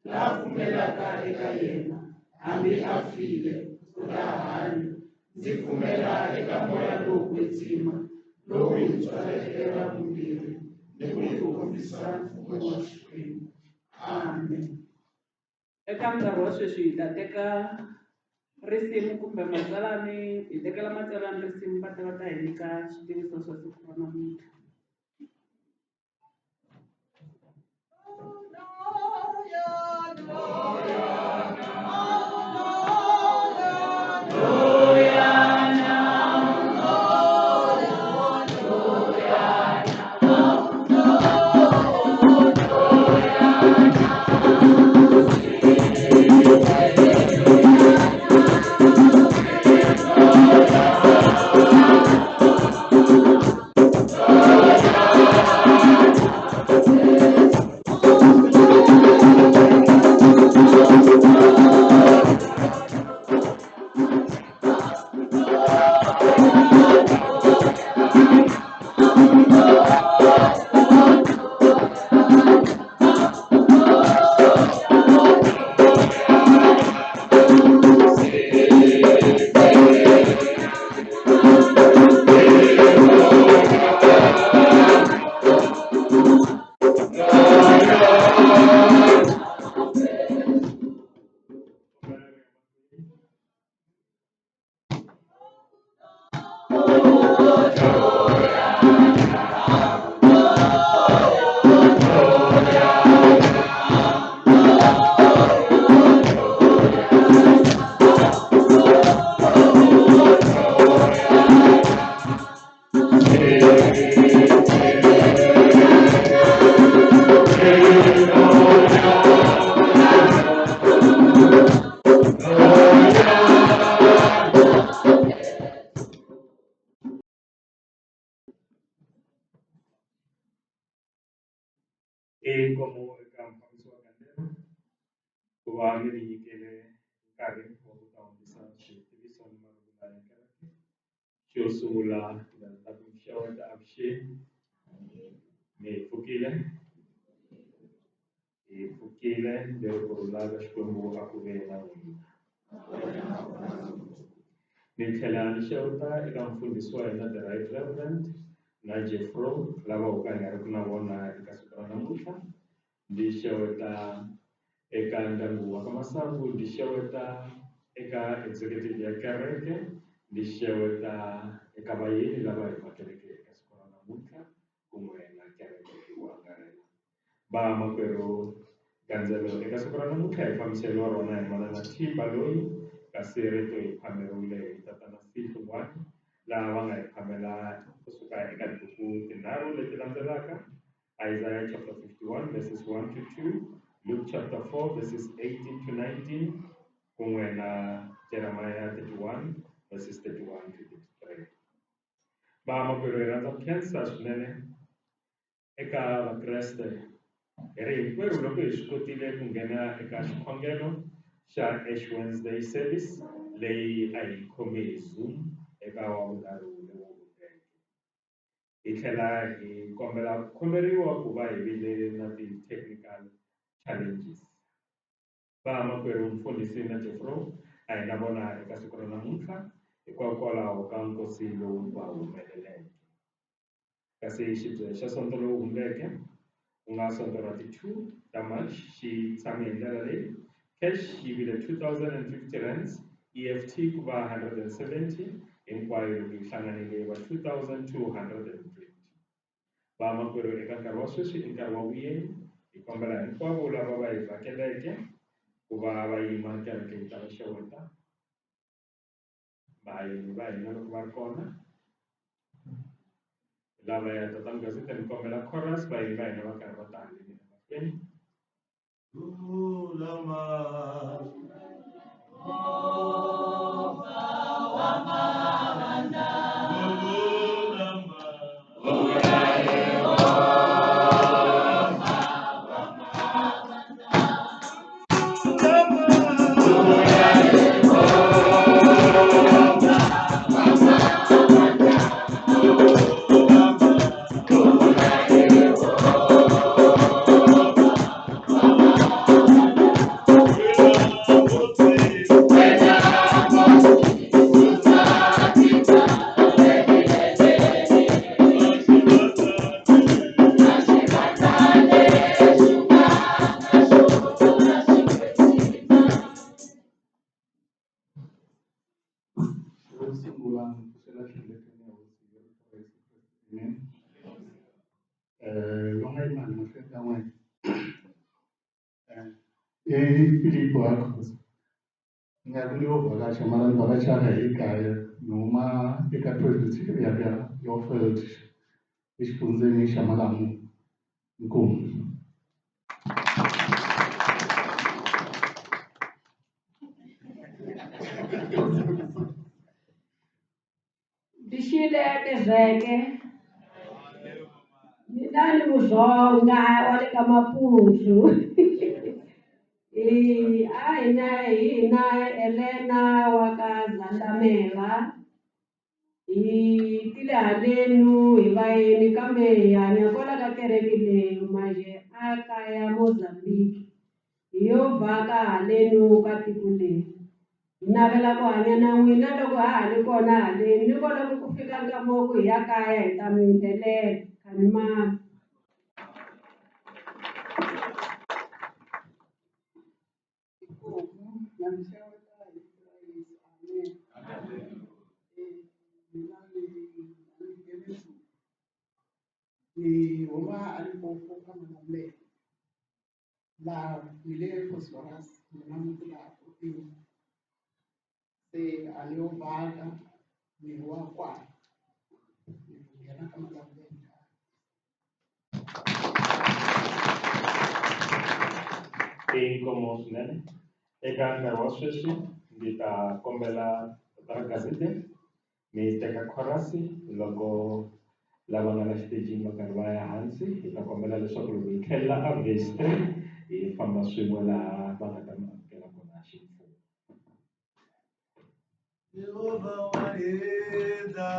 la pfumelaka eka yena hambi a file u ta hanya. Ndzi pfumela eka moya lowo kwetsima lowu hi byaleke vumbirhi ni ku hi kombisa mfumo wa Xikwembu. Amen. Eka nkarhi wa sweswi hi ta teka risimu kumbe matsalani, hi tekela matsalani risimu va ta hi nyika switiviso swa siku ra namuntlha. E como eka mphamisi wa kandelo ku va mi nyikele nkarhi wa ku ta hundzisa xitiviso ni marungula ya kereke. Xo sungula ndzi rhandza ku mi xeweta avuxeni. Mi hi pfukile lero kurhula ka Xikwembu a ku ve na n'wina. Ni tlhela ni xeweta eka mfundhisi wa hina the right reverend na Jeffro lava ho ka hi nga ri ku na vona eka siku ra namuntlha. Ndi xeweta eka ndyangu wa ka Masangu, ndi xeweta eka executive ya kereke, ndi xeweta eka vayeni lava hi vakeleke eka siku ra namuntlha kun'we na kereke hi ku angarhela. Va makwerhu gandzelo eka siku ra namuntlha hi fambiseriwa rona hi manana T Baloyi, kasi rito hi phameriwile hi tatana Sihluwani laha va nga hi phamela kusuka eka tibuku tinharhu leti landzelaka: Isaiah chapter 51 verses 1 to 2, Luke chapter 4 verses 18 to 19, kun'we na Jeremiah 31 verses 31 to 33. Va makwerhu hi rhandza ku khensa swinene eka Vakreste hi ri hinkwerhu loko hi swi kotile ku nghena eka xikhongelo xa Ash Wednesday service leyi a hi khome hi Zoom eka wavunharhu lowu vuneke. Hi tlhela hi kombela ku khomeriwa ku va hi vile na ti-technical challenges. Va makwerhu mfundhisi na Jeffro a hi na vona eka siku ra namuntlha hikokwalaho ka nkosi lowu va humeleleke. Kasi xibye xa sonto lowu hundzeke ku nga sonto ra ti 2 ta March xi tshame hi ndlela leyi: cash yi vile 2,050 rands, EFT ku va 170, hinkwayo loko yi hlanganile va 2,220. Va makwerhu eka nkarhi wa sweswi i nkarhi wa vuyeni. Hi kombela hinkwavo lava va hi vhakeleke ku va va yima kereke yi ta va xeweta. bayeni va hina loko va ri kona lava ya tatani gazette ni kombela chorus bayeni va hina va karhi va ta haleni emahlweni Filipo wakho ngiyakuyovakasha mara ngivakashaka ekaya noma eka project ya field exifundzeni xa Malamu inkomu Bishile kezeke nidani muzonga wale kama punzu hina Elena wakazandamela tile halenu hi vayeni kambe hi hanya kwala ka kereke leyi maje akaya Mozambique hi yo vhaka halenu ka tiko leyi hi navela ku hanya na n'wina loko ha ha ri kona haleni ni kota ku fika nkama ku hi ya kaya hi ta mi telela khanimani ni hoba alipopo kama ngombe la ile phosphorus na mtu la protein se aliobaka ni wa kwa ni kama la venda como swinene eka nkarhi wa sweswi ndzi ta kombela tatana gazette mi teka chorus loko lava nga na xitejini va karhi va ya hansi hi ta kombela leswaku loko hi tlhelela a verse 3 hi famba swin'we laha va nga ta mi amukela kona ximfumo Jehovah waheza,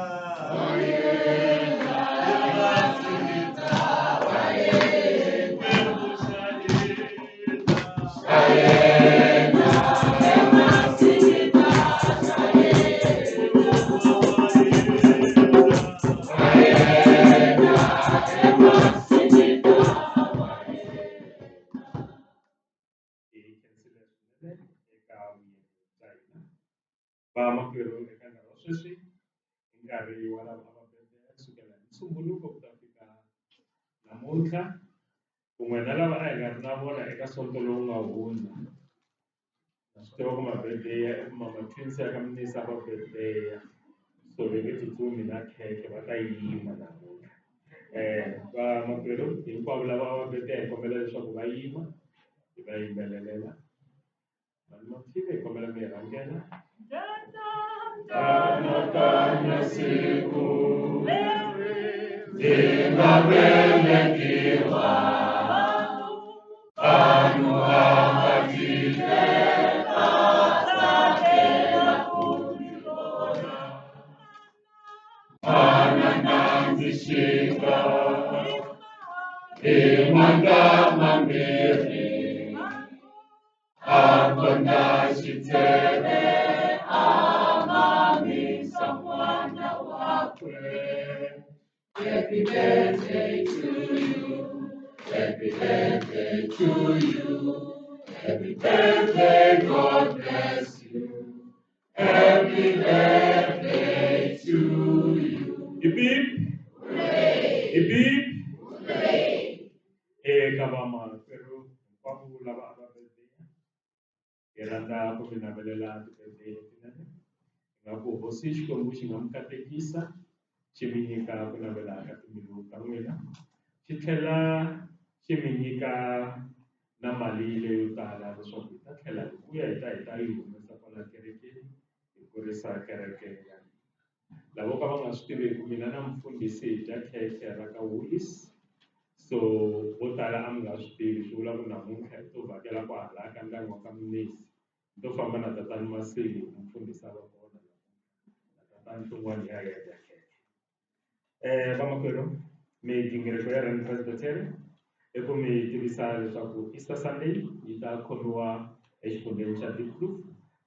vamakwerhu eka nkarhi wa sweswi hi nkarhi wa lava va bebhe kusukela hi ntumbuluko ku ta fika namuntlha kun'we na lava a hi nga ri na vona eka sonto lowu nga hundza na swi tiva ku mabedleya mama twins ya ka minisa va bedleya so ve nge tsutsumi na khekhe va ta yima namuntlha vamakwerhu hinkwavo lava va bedleya hi kombela leswaku va yima hi va yimbelelela vanhu maphile hi kombela mi hi rhangela Anakanya siku zingabelekiwa anu akatile asakela kunilona anananzishika imandama mbiri akonda xitere amamisa mwana wakwe happy birthday to you happy birthday to you happy birthday God bless you happy birthday to you hip hip hip hip eka vamakwerhu hinkwavo lava a va birthday hi rhandza ku mi navelela ti-birthday letinene hi ngaku hosi Xikwembu xi nga mi katekisa xi mi nyika ku navela ka timbilu ta n'wina xi tlhela xi mi nyika na mali leyo tala leswaku hi ta tlhela hi vuya hi ta yi humesa kwala kerekeni hi kurisa kereke ya hina lavo ka va nga swi tiveki mina na mufundhisi hi dya khekhe ra ka Woolies so vo tala a mi nga swi tivi swi vula ku namuntlha hi to vhakela kwahala ka ndyangu wa ka Munesi hi to famba na tatani Maseli mufundhisi a va kona na tatani tin'wani ya dya khekhe vamakwerhu migingiriko ya Rand Presbytery i ku mi tivisa leswaku Easter Sunday yi ta khomiwa exifundzeni xa Diepkloof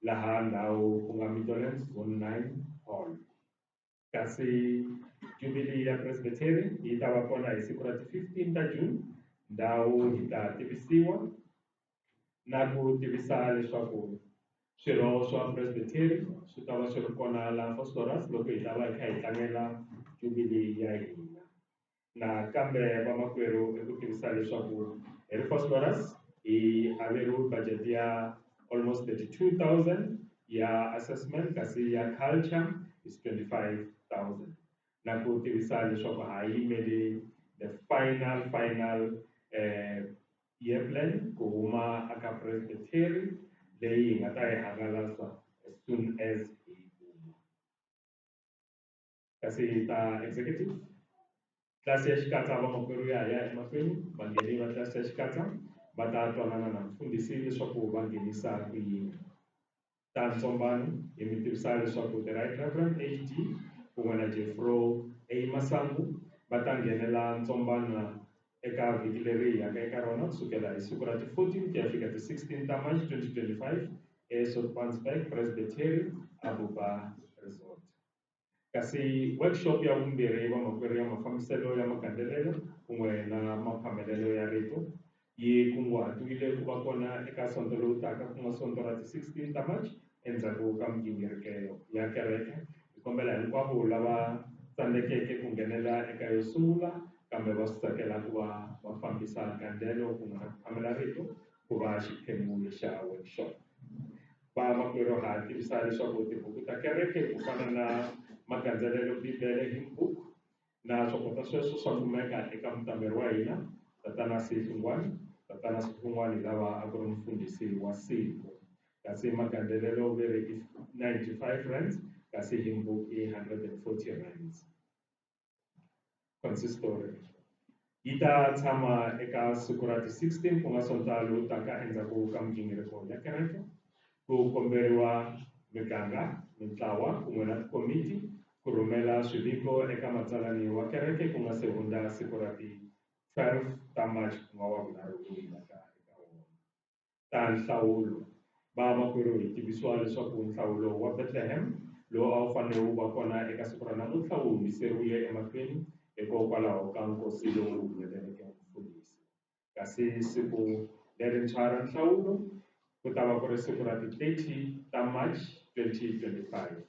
laha ndhawu ku nga Meadowlands Zone 9 Hall kasi Jubilee ya Presbytery yi ta va kona hi siku ra ti 15 ta June ndhawu yi ta tivisiwa na ku tivisa leswaku swirho swa Presbytery swi ta va swi ri kona laha Vosloorus loko hi ta va hi kha hi tlangela Jubilee ya hina na kambe vamakwerhu i ku tivisa leswaku hi ri Vosloorus hi averiwe budget ya almost 32,000 ya assessment kasi ya culture is 25,000 na ku tivisa leswaku ha yimele the final year plan ku huma aka Presbytery leyi hi nga ta yi hangalasa as soon as hi huma kasi ta executive tlasi ya xikatsa vamakwerhu ya emahlweni vangheni va tlasi ya xikatsa va ta twanana na mfundhisi leswaku va nghenisa ku yini ta ntsombano hi mi tivisa leswaku the right reverend AD kun'we na Jeffro A Masangu va ta nghenela ntsombano eka vhiki leri hi yaka eka rona kusukela hi siku ra ti 14 ku ya fika ti 16 ta March 2025 eSoutpansberg Presbytery Abuba Resort kasi workshop ya vumbirhi vamakwerhu ya mafambiselo ya magandelelo kun'we na maphamelelo ya rito yi kunguhatiwile ku va kona eka sonto lowu taka ku nga sonto ra ti 16 ta March endzhaku ka migingiriko ya kereke hi kombela hinkwavo lava tsandzekeke ku nghenela eka yo sungula kambe va swi tsakela ku va va fambisa gandlelo ku nga phamela rito ku va xiphemu xa workshop vamakwerhu ha tivisa leswaku tibuku ta kereke ku fana na magandzelelo bibele hymn book na swakota sweswo swa kumeka eka mutamberi wa hina tatana Sifungwani tatana Sifungwani lava a ku ri mfundhisi wa siku kasi magandzelelo veri 95 rands kasi hymn book i 140 rands consistory yi ta tshama eka siku ra ti 16 ku nga sonta lowu taka endzhaku ka migingiriko ya kereke ku komberiwa miganga mintlawa kun'we na komiti ku rhumela swiviko eka matsalani wa kereke ku nga se hundza siku ra ti 12 ta March ku nga wa vunharhu lowu yaka eka wona ta nhlawulo vamakwerhu hi tivisiwa leswaku nhlawulo wa Bethlehem lowu a wu fanele wu va kona eka siku ra namuntlha wu humeseriwile emahlweni hikokwalaho ka nkosi lowu humeleleke mfundhisi kasi siku lerintshwa ra nhlawulo ku ta va ku ri siku ra ti 30 ta March 2025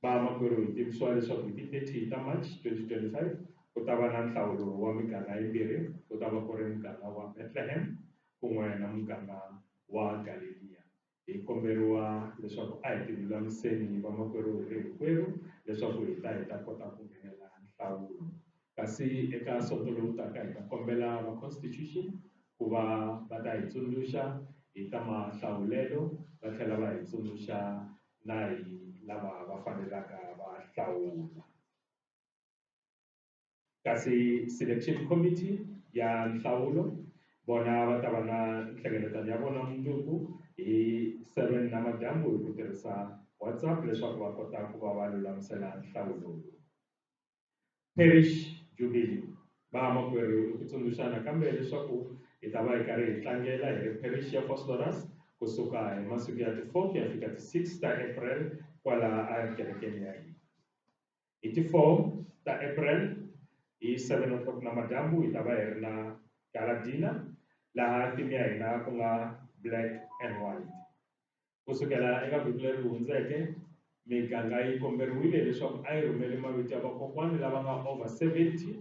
vamakwerhu hi tivisiwa leswaku hi ti 30 ta March 2025 ku ta va na nhlawulo wa miganga yimbirhi ku ta va ku ri muganga wa Bethlehem kun'we na muganga wa Galileya hi komberiwa leswaku a hi tilulamiseni vamakwerhu hi ri hinkwerhu leswaku hi ta kota ku nghenela nhlawulo kasi eka sonto lowu taka hi ta kombela va constitution ku va ta hi tsundzuxa hi ta mahlawulelo va tlhela va hi tsundzuxa na hi lava va fanelaka va hlawula kasi selection committee ya nhlawulo vona va ta va na nhlengeletano ya vona mundzuku hi 7 namadyambu hi ku tirhisa WhatsApp leswaku va kota ku va lulamisela nhlawulo parish jubilee vamakwerhu hi ku tsundzuxana kambe leswaku hi ta va hi karhi hi tlangela hi ri parish ya Vosloorus kusuka hi masiku ya ti 4 ku ya fika ti 6 ta April kwala a kerekeni ya hina hi ti 4 ta April hi 7 o'clock namadyambu hi ta va hi ri na gala dinner laha theme ya hina ku nga black and white kusukela eka vhiki leri hundzeke miganga yi komberiwile leswaku a yi rhumeli mavito ya vakokwani lava nga over 70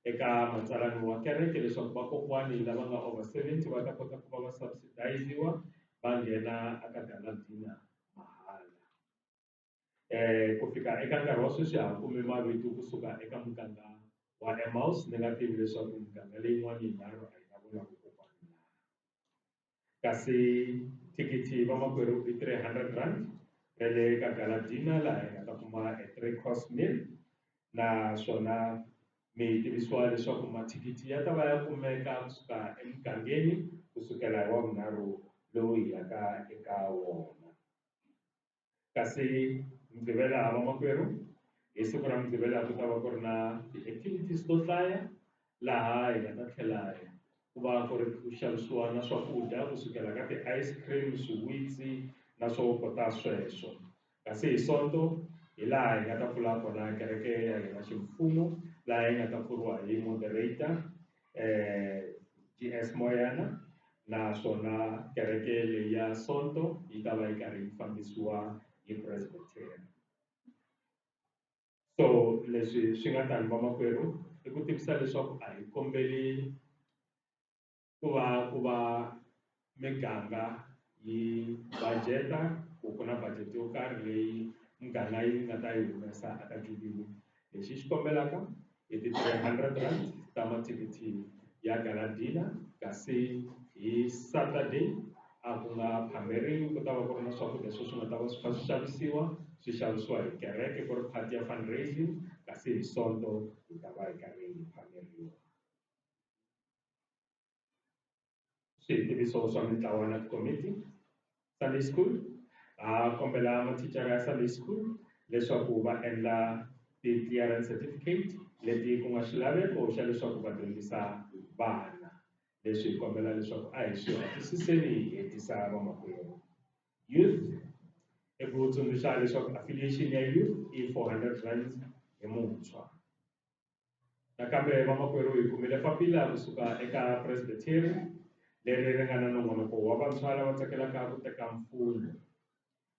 eka matsalani wa kereke leswaku vakokwani lava nga over 70 va ta kota ku va va subsidiziwa va nghena aka gala dinner mahala ku fika eka nkarhi wa sweswi ha kumi mavito kusuka eka muganga wa Emmaus ni nga tivi leswaku muganga leyin'wana yinharhu a yi na vulaka kokwana laha kasi thikithi vamakwerhu i 300 rand ra le ka Galadina laha hi nga ta kuma a 3-course meal naswona mi tivisiwa leswaku mathikithi ya ta va ya kumeka kusuka emugangeni kusukela hi wavunharhu lowu hi yaka eka wona kasi mugqivela vamakwerhu hi siku ra mugqivela ku ta va ku ri na ti-activities to hlaya laha hi nga ta tlhela ku va ku ri ku xavisiwa na swakudya kusukela ka ti-ice cream swiwitsi na swo kota sweswo kasi hi sonto hi laha hi nga ta pfula kona kereke ya hina ximfumo laha yi nga ta pfuriwa hi moderator GS Moyana naswona kereke leyi ya sonto yi ta va yi karhi yi fambisiwa hi Presbyterian so leswi swi nga tani vamakwerhu i ku tivisa leswaku a hi kombeli ku va miganga yi budgeta ku ku na budget yo karhi leyi muganga yi nga ta yi humesa aka Jubilee lexi xi kombelaka hi ti 300 rand ta mathikithi ya Galadina kasi hi Saturday a ku nga phameriwi ku ta va ku ri na swakudya swi nga ta va swi kha swi xavisiwa hi kereke ku ri party ya fundraising kasi hi sonto hi ta va hi karhi hi phameriwa switiviso swa mitlawa na committee Sunday school kombela mathicara ya Sunday school leswaku va endla ti-clearance certificate leti ku nga xilaveko xa leswaku va dyondzisa vana leswi hi kombela leswaku a hi swi hatlisiseni hi hetisa vamakwerhu youth i ku tsundzuxa leswaku affiliation ya youth i 400 rand hi muntshwa nakambe vamakwerhu hi kumile papila kusuka eka Presbyterian leri ri nga na nongonoko wa vantshwa lava tsakelaka ku teka mfumo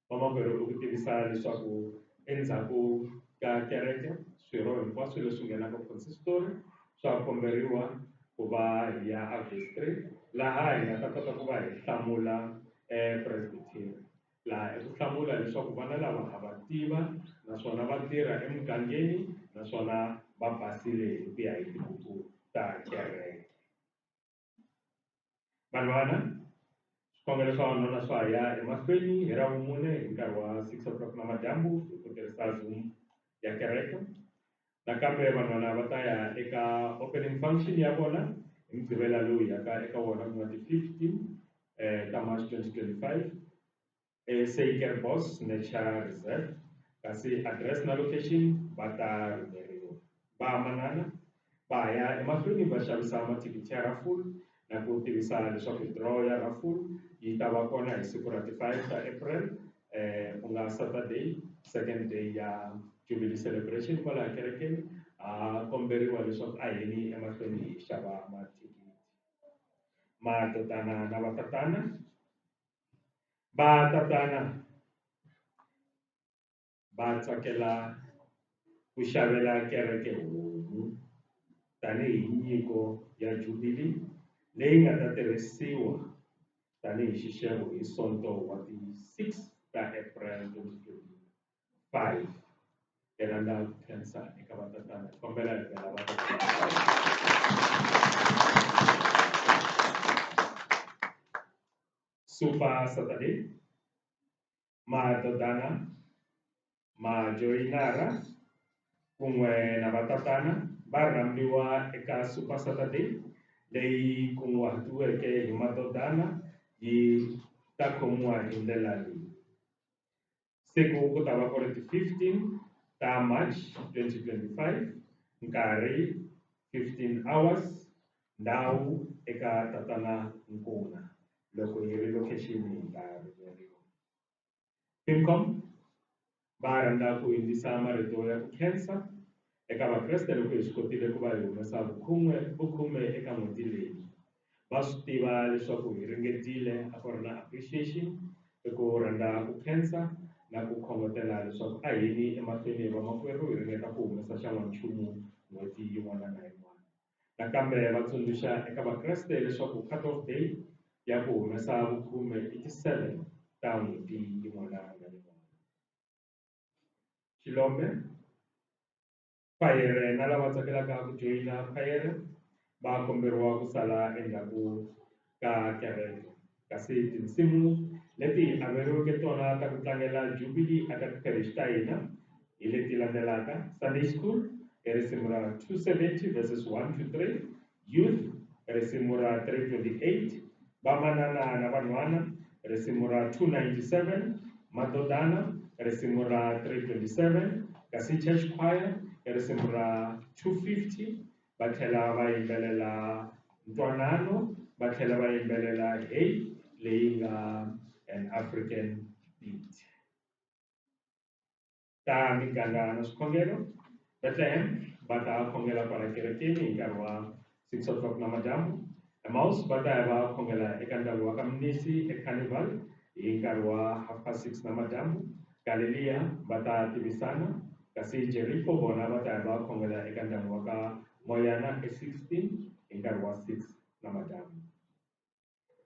vamakwerhu ku tivisa leswaku endzhaku ka kereke swirho hinkwaswo leswi nghenaka consistory swa komberiwa ku va hi ya a vestry laha hi nga ta kota ku va hi hlamula Presbyterian laha i ku hlamula leswaku vana lava ha va tiva naswona va tirha emugangeni naswona va basile hi ku ya hi tibuku ta kereke vanhwana swikongelo swa vanhwana swa ya emahlweni hi ravumune hi nkarhi wa 6 o'clock namadyambu hi ku tirhisa Zoom ya kereke nakambe vanhwana va ta ya eka opening function ya vona hi mugqivela lowu yaka eka wona ku nga ti 15 ta March 2025 Saker Boss Nature Reserve kasi address na location va ta rhumeriwa va manana va ya emahlweni va xavisa mathikithi ya raffle na ku tivisa leswaku draw ya raffle yi ta va kona hi siku ra ti 5 ta April ku nga Saturday second day ya Jubilee celebration kwalaha kerekeni komberiwa leswaku a hini emahlweni hi xava mathikithi madodana na vatatana va tsakela ku xavela kereke homu tanihi nyiko ya Jubilee leyi nga ta tirhisiwa tanihi xixevo hi sonto wa ti 6 ta April 2025 hi rhandza ku khensa eka vatatana kombela hi bela vatatana Super Saturday madodana majoyinara kun'we na vatatana va rhambiwa eka Super Saturday leyi kunguhatiweke hi madodana yi ta khomiwa hi ndlela leyi siku ku ta va ku ri ti 15 ta March 2025 nkarhi 15 hours ndhawu eka tatana Nkuna loko yi ri location hi ta rhumeriwa Pincom va rhandza ku hindzisa marito ya ku khensa eka vakreste loko hi swi kotile ku va hi humesa vukhume eka n'hweti leyi va swi tiva leswaku hi ringetile a ku ri na appreciation i ku rhandza ku khensa na ku khongotela leswaku a hini emahlweni hi vamakwerhu hi ringeta ku humesa xa n'wanchumu n'hweti yin'wana na yin'wana nakambe va tsundzuxa eka vakreste leswaku cut off day ya ku humesa vukhume i ti 7 ta n'hweti yin'wana na yin'wana Xilombe, khwayere na lava tsakelaka ku joyina khwayere va komberiwa ku sala endzhaku ka kereke. Kasi tinsimu leti averiweke tona ta ku tlangela Jubilee aka parish ta hina hi leti landzelaka: Sunday School hi risimu ra 270 verses 1 to 3, Youth hi risimu ra 328, Vamanana na Vanhwana risimu ra 297, Madodana risimu ra 327, kasi Church Choir risimu ra 250, va tlhela va yimbelela Ntwanano, va tlhela va yimbelela Hey leyi nga an African beat. Ta miganga na swikhongelo, Bethlehem va ta khongela kwala kerekeni hi nkarhi wa 6 o'clock namadyambu. Emmaus va ta ya va khongela eka ndyangu wa ka Mnisi eCarnival hi nkarhi wa 6:30 namadyambu. Galileya va ta tivisana, kasi Jericho vona va ta ya va khongela eka ndyangu wa ka Moyana e16 hi nkarhi wa 6 namadyambu.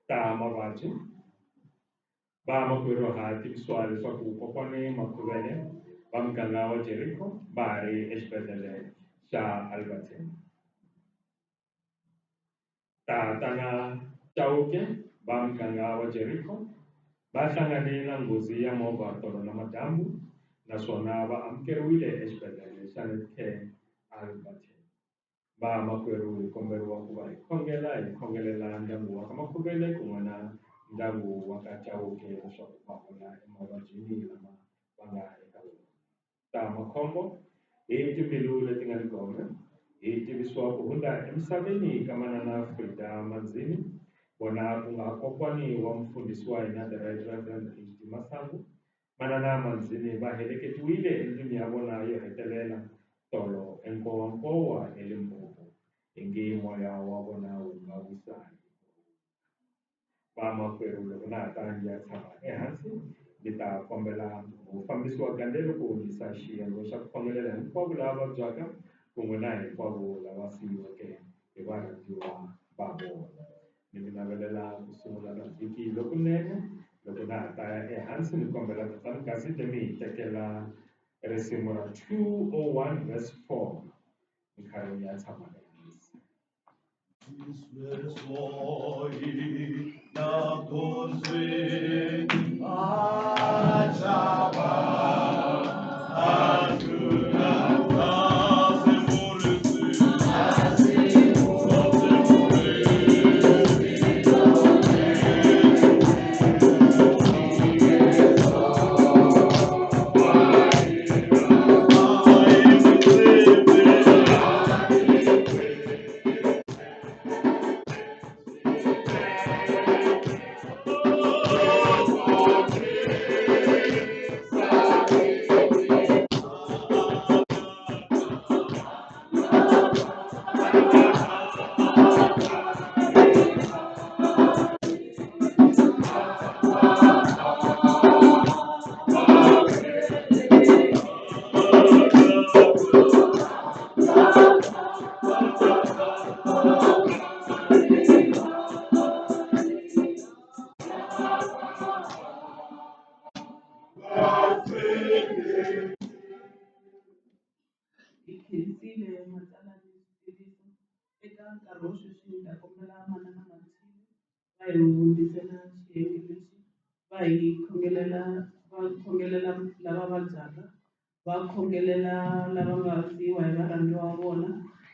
Ta mavabyi va makwerhu ha tivisiwa leswaku kokwani Makhuvele va muganga wa Jericho va ha ri exibedhlele xa Alberton. Tatana Chauke va muganga wa Jericho va hlangane na nghozi ya movha tolo namadyambu, naswona va amukeriwile exibedhlele xa Netcare Alberton. Va makwerhu hi komberiwa ku va hi khongelela ndyangu wa ka Makhuvele kun'we na ndyangu wa ka Chauke leswaku va hola emavabyini lama va nga eka wona. Ta makhombo hi timbilu leti nga ni gome hi tivisiwa ku hundza emisaveni ka manana Frida Manzini, vona ku nga kokwani wa mufundhisi wa hina the right reverend H.D. Masangu. Manana Manzini va heleketiwile endlwini ya vona yo hetelela tolo eNkowankowa eLimpopo, hi nge moya wa vona wu nga wisani. Va makwerhu loko na ha ta ndzi ya tshama ehansi ndzi ta kombela mufambisi wa gandelo ku hundzisa xiyenge xa ku khongelela hinkwavo lava vabyaka kun'we na hinkwavo lava siyiweke hi varhandziwa va vona. Ni mi navelela ku sungula ka vhiki lokunene. Loko na ha ta ya ehansi ni kombela tatana Gazide mi hi tekela risimu ra 201 verse 4 mi karhi mi ya tshama ehansi. Ikhensile matsalwa ni switiviso eka nkarhi wa sweswi ni ta kombela manana Mathile va hi hundzisela xiyenge lexi, va hi khongelela lava vabyaka, va khongelela lava nga siyiwa hi varhandziwa wa vona,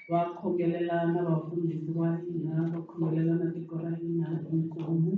va khongelela na vafundhisi wa hina, va khongelela na tiko ra hina inkomu.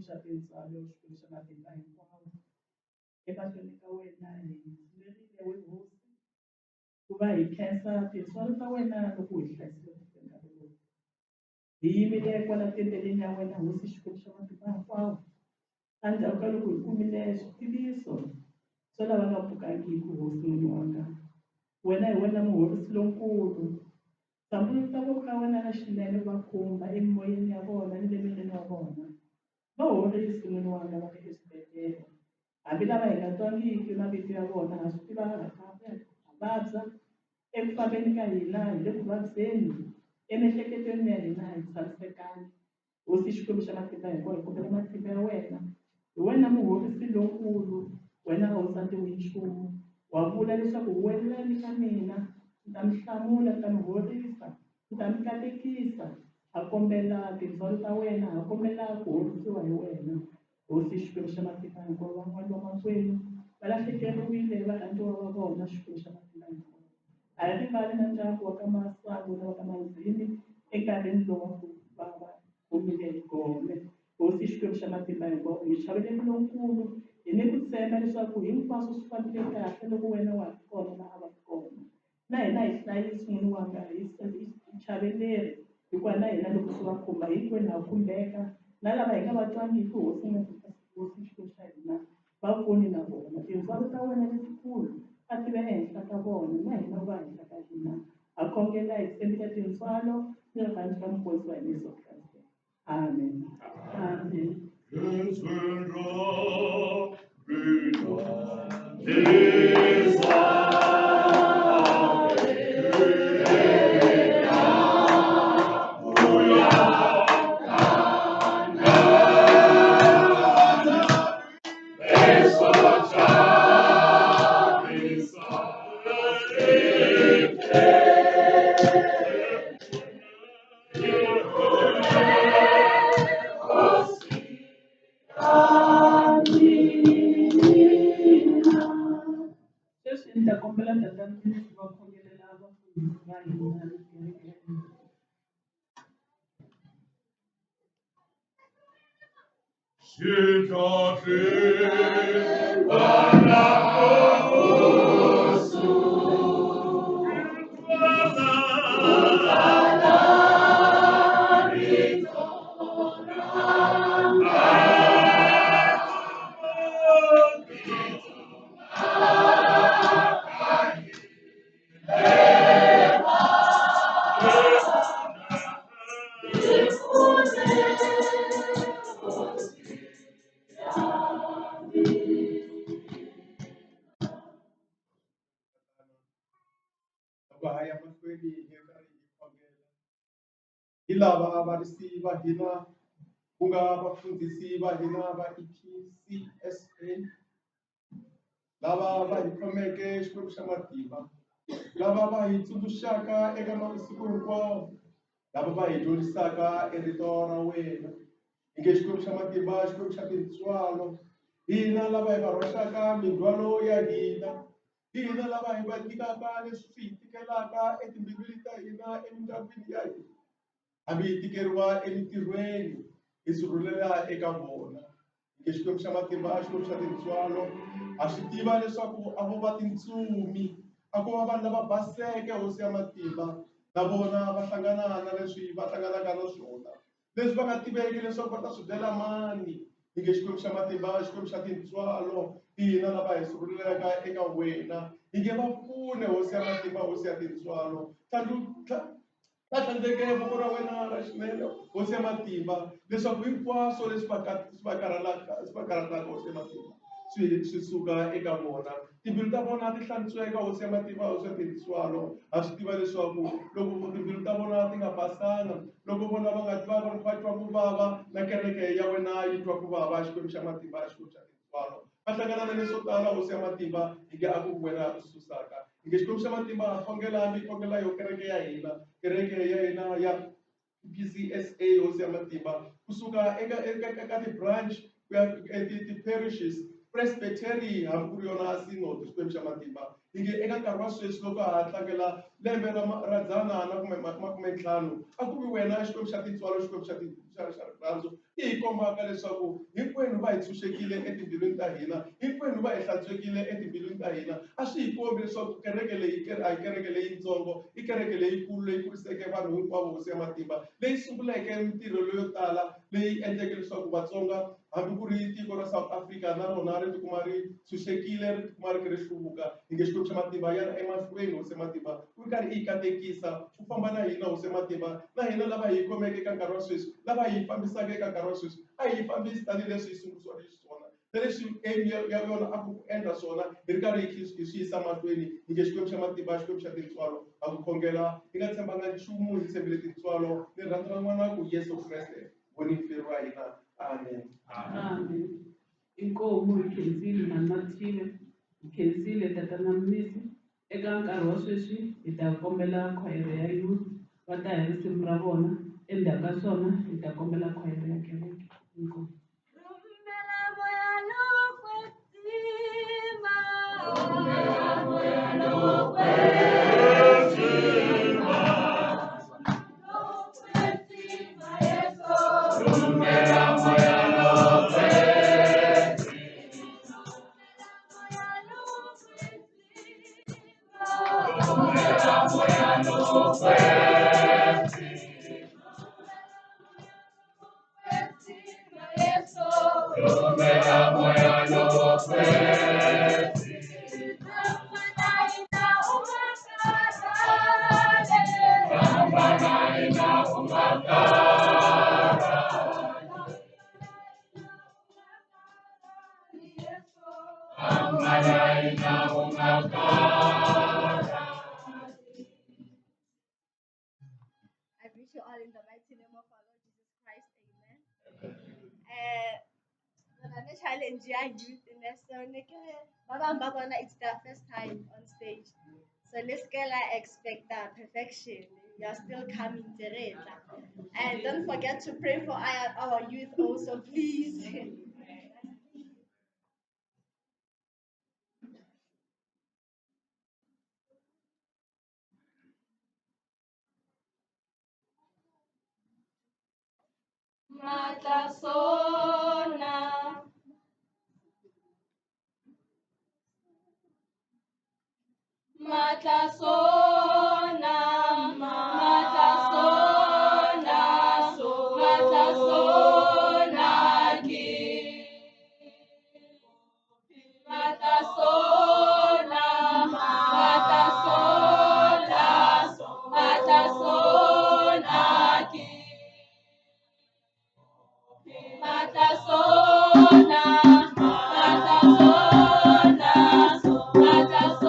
xa tintswalo xikwembu xa matimba hinkwawo emahlweni ka wena hi simerile we hosi ku va hi khensa tintswalo ta wena loko hi hlayisile vutomi ka lowu hi yimile kwala tembeleni ya wena hosi xikwembu xa matimba hinkwawo endzhaku ka loko hi kumile switiviso swo lava nga pfukangiki hosi n'wini wanga wena hi wena muhorisi lonkulu Sambulu ta voko ka wena na xinene va khumba emoyeni ya vona ni le mileni wa vona va horisi n'wini wanga va le exibedhlele hambi lava hi nga twangiki mavito ya vona ha swi tiva ha vabya eku fambeni ka hina hi le ku vabyeni emiehleketweni ya hina hi tshamisekangi hosi xikwembu xa matimba hinkwawo hi kombela matimba ya wena hi wena muhorisi lonkulu wena a wu tsandziwi nchumu wa vula leswaku welani ka mina ni ta mi hlamula ni ta mi horisa ni ta mi katekisa ha kombela tindzwalo ta wena ha kombela ku horisiwa hi wena hosi xikwembu xa matimba hinkwawo van'wani va makwenu va lahlekeriwile varhandziwa va vona xikwembu xa matimba hinkwawo a hi rivali na ndyangu wa ka masangu na wa ka mandzini enkarhini lowu wa ku va va kumile hi gome hosi xikwembu xa matimba hinkwawo hi chaveleni lonkulu hi ni ku tshemba leswaku hinkwaswo swi fambile kahle loko wena wa ri kona na a va kona na hina hi hlayisi n'wini wanga hi chaveleri hikuva na hina loko swi va khumba hinkwenu ha khumbeka na lava hi nga va twangiki hosi hosi xikwembu xa hina va pfuni na vona tindzwalo ta wena letikulu a ti ve ehenhla ka vona na hina u va henhla ka hina ha khongela hi tshembile tindzwalo ni rivani ka muponisi wa hina Yesu Kreste amen amen Yes, when Rob Sweswi ni ta kombela tatana ku va khongelela vafundhisi va hina kerekeni. Bahaya mahlweni hi karhi hi khongela hi lava varisi va hina ku nga vafundhisi va hina va EPCSA lava va hi khomeke xikwembu xa matimba lava va hi tsundzuxaka eka masiku hinkwawo lava va hi dyondzisaka rito ra wena hi nge xikwembu xa matimba xikwembu xa tintswalo hina lava hi va rhoxaka mindzwalo ya hina hina lava hi va nyikaka leswi hi tikelaka etimbilwini ta hina emindyangwini ya hina hambi hi tikeriwa emitirhweni hi sirhelela eka vona hi xikwembu xa matimba xikwembu xa tintswalo ha swi tiva leswaku a vo va tintsumi a ko va vanhu lava baseke hosi ya matimba na vona va hlangana na leswi va hlanganaka na swona leswi va nga tiveki leswaku va ta swi byela mani hi nge xikwembu xa matimba xikwembu xa tintswalo hina lava hi sirhelelaka eka wena hi nge va pfune hosi ya matimba hosi ya tintswalo tlhandleke voko ra wena ra xinene hosi ya matimba leswaku hinkwaswo leswi va karhataka hosi ya matimba swi suka eka vona timbilu ta vona ti hlantsweka hosi ya matimba hosi ya tintswalo ha swi tiva leswaku loko timbilu ta vona ti nga basanga loko vona va nga va twa ku vava na kereke ya wena yi twa ku vava xikwembu xa matimba xikwembu xa tintswalo va hlangana na leswo tala hosi ya matimba hi nge a ku wena a swi susaka hi nge xikwembu xa matimba ha khongela mi khongela yo kereke ya hina kereke ya hina ya PCSA hosi ya matimba kusuka eka ti-branch ku ya ti-parishes presbytery hambi ku ri yona synod xikwembu xa matimba hi nge eka nkarhi wa sweswi loko ha tlangela lembe ra dzana na makume ntlhanu a ku vi wena Xikwembu xa tintswalo Xikwembu xa rirhandzu i hi kombaka leswaku hinkwenu va hi tshunxekile etimbilwini ta hina, hinkwenu va hi hlantswekile etimbilwini ta hina. A swi hi kombi leswaku kereke leyi a hi kereke leyitsongo, i kereke leyikulu leyi kuriseke vanhu hinkwavo hosi ya matimba, leyi sunguleke mintirho leyo tala leyi endleke leswaku Vatsonga hambi ku ri tiko ra South Africa na rona ri tikuma ri tshunxekile, ri tikuma ri kha ri hluvuka. Hi nge Xikwembu xa matimba ya emahlweni hosi ya matimba u ri karhi i hi katekisa, u famba na hina hosi ya matimba, na hina lava hi khomeke eka nkarhi wa sweswi, lava hi fambisaka eka nkarhi wa sweswi, a hi fambisi tanihileswi hi sungurisiwaka xiswona, na leswi aim ya yona a ku endla swona hi ri karhi hi swi yisa mahlweni. Hi nge Xikwembu xa matimba, Xikwembu xa tintswalo, a ku khongela hi nga tshembanga nchumu, hi tshembele tintswalo ni rhandzu ra n'wana ku Yesu Kreste voniferi wa hina. Amen. Amen. Inkomu hi khensile Mhani Mathile, hi khensile tatana Mnisi. Eka nkarhi wa sweswi hi ta kombela khwayere ya youth va ta hi risimu ra vona, endzhaku ka swona hi ta kombela khwayere ya kereke. Inkomu. I greet you all in the mighty name of our Lord Jesus Christ. Amen. The challenge youth in the song, it's their first time on stage. So let's get expect perfection. We are still coming to it. And don't forget to pray for our youth also, please. Matasona. Matasona, Matasona, Matasona, Matasona, Matasona, Matasona, Matasona, Matasona, Matasona, Matasona,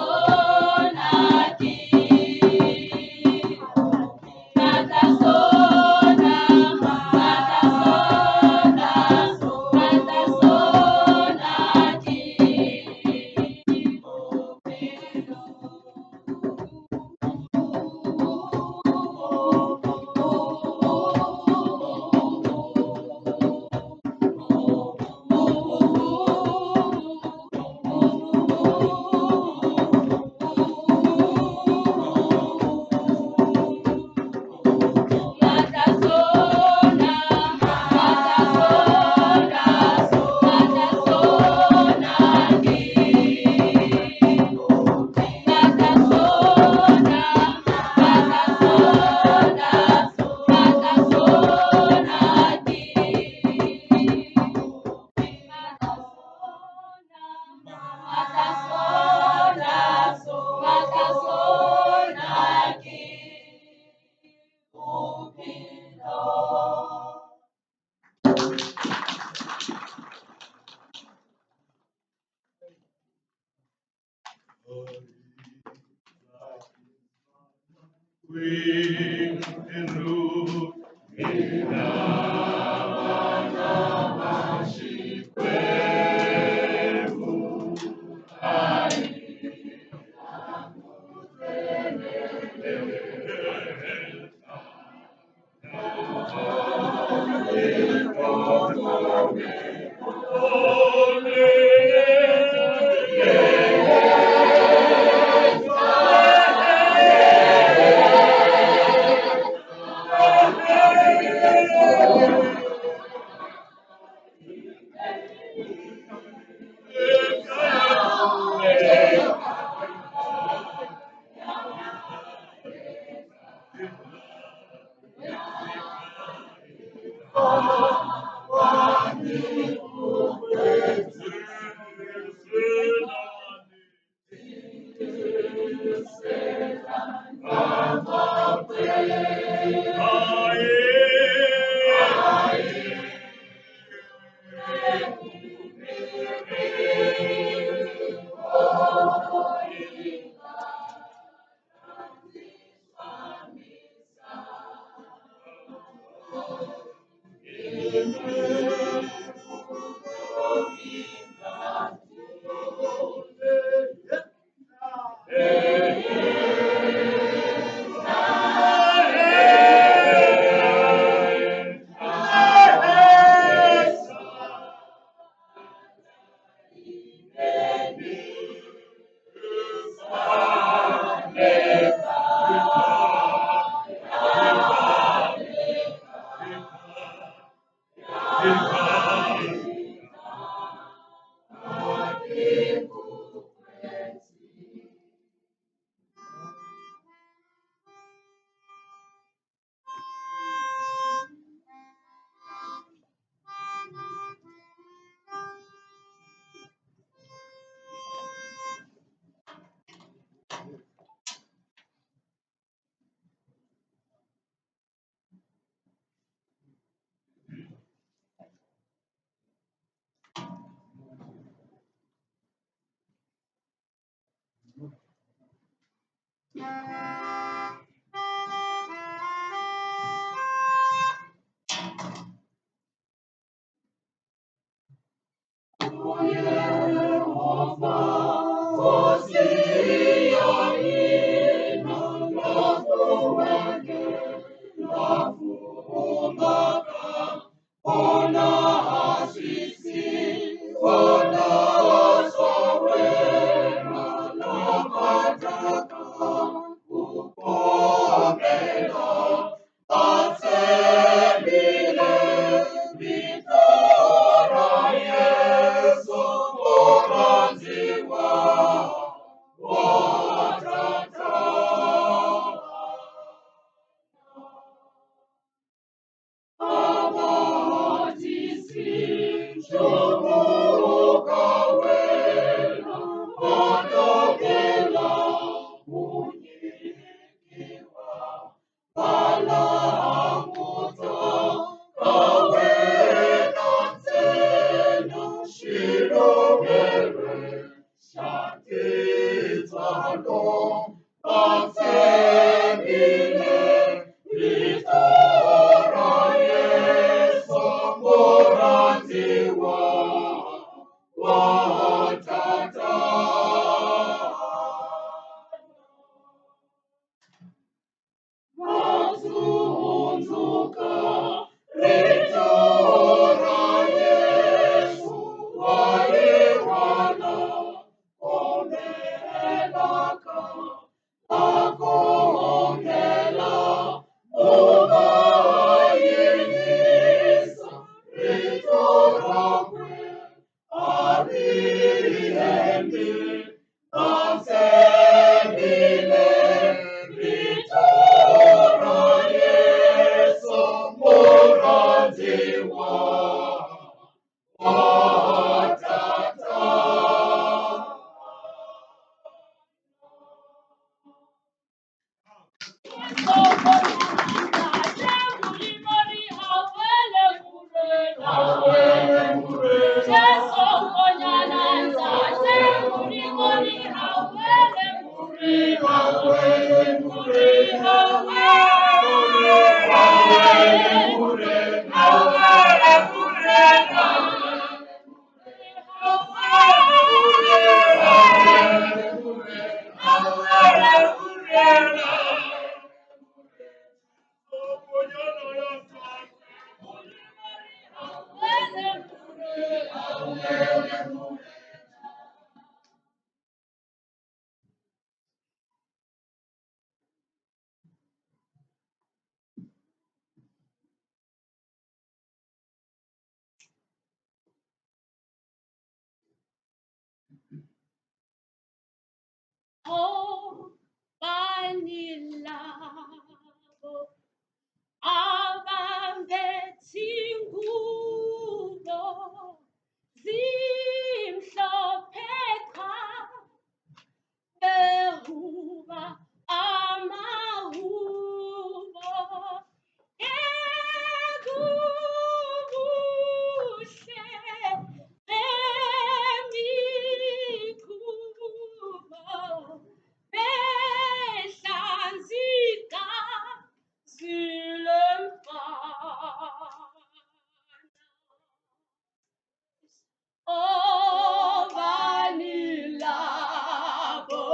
Ovanilabo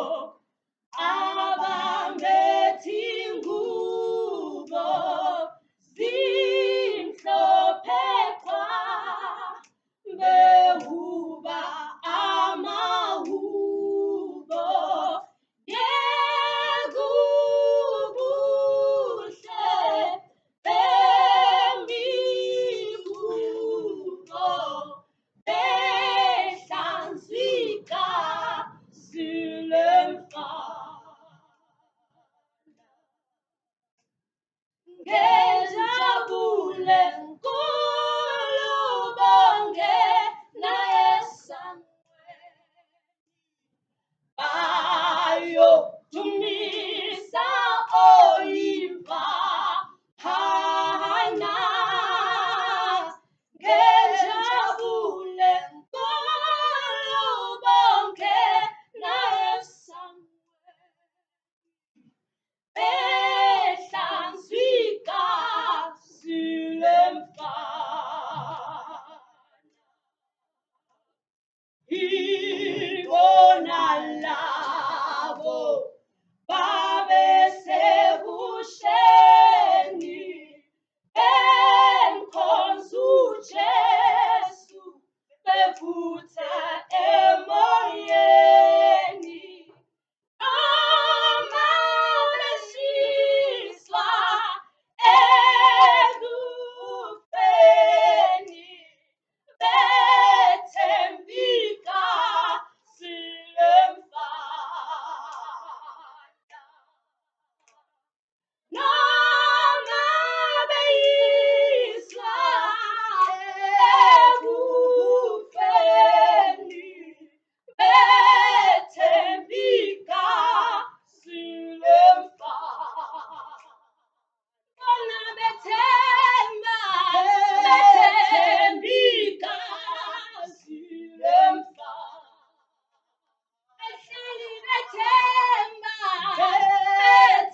ababethi ingubo zimhlophe qhwa behuba amahubo yekubuhle bemihubo behlanzika ngejabule nkulu bonke naye bayodumisa oyimfana ngejabule nkulu bonke naye behlanzika ibona labo babesebusheni emkhonza uJesu bevutha emoyeni noma beshiswa ekufeni bethembika silemfana noma beyiswa ekufeni bethembika silemfana bona bethembika silemfana behleli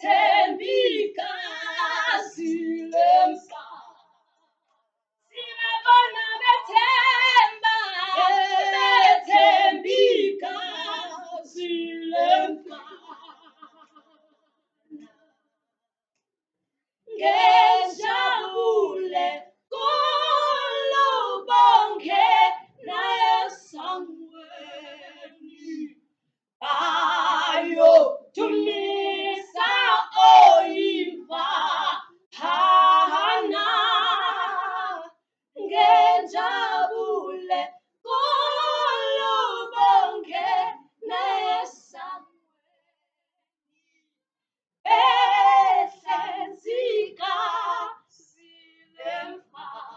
bethembika silemfana sibona bethembika silemfana ngejabule kulo bonke naye sangweni bayodumisa oyimfana ngejabule kulo bonke naye ehlenzika silemfana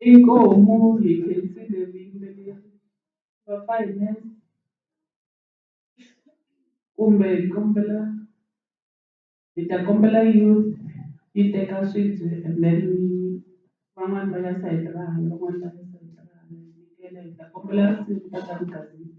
inkomo yikhensile vuyimbeleri va finance kumbe hi ta kombela youth yi teka swibye and then van'wani va ya sayiti ra hala van'wani va ya sayiti ra hala hi nyikela hi ta kombela risimu ta Nkazini.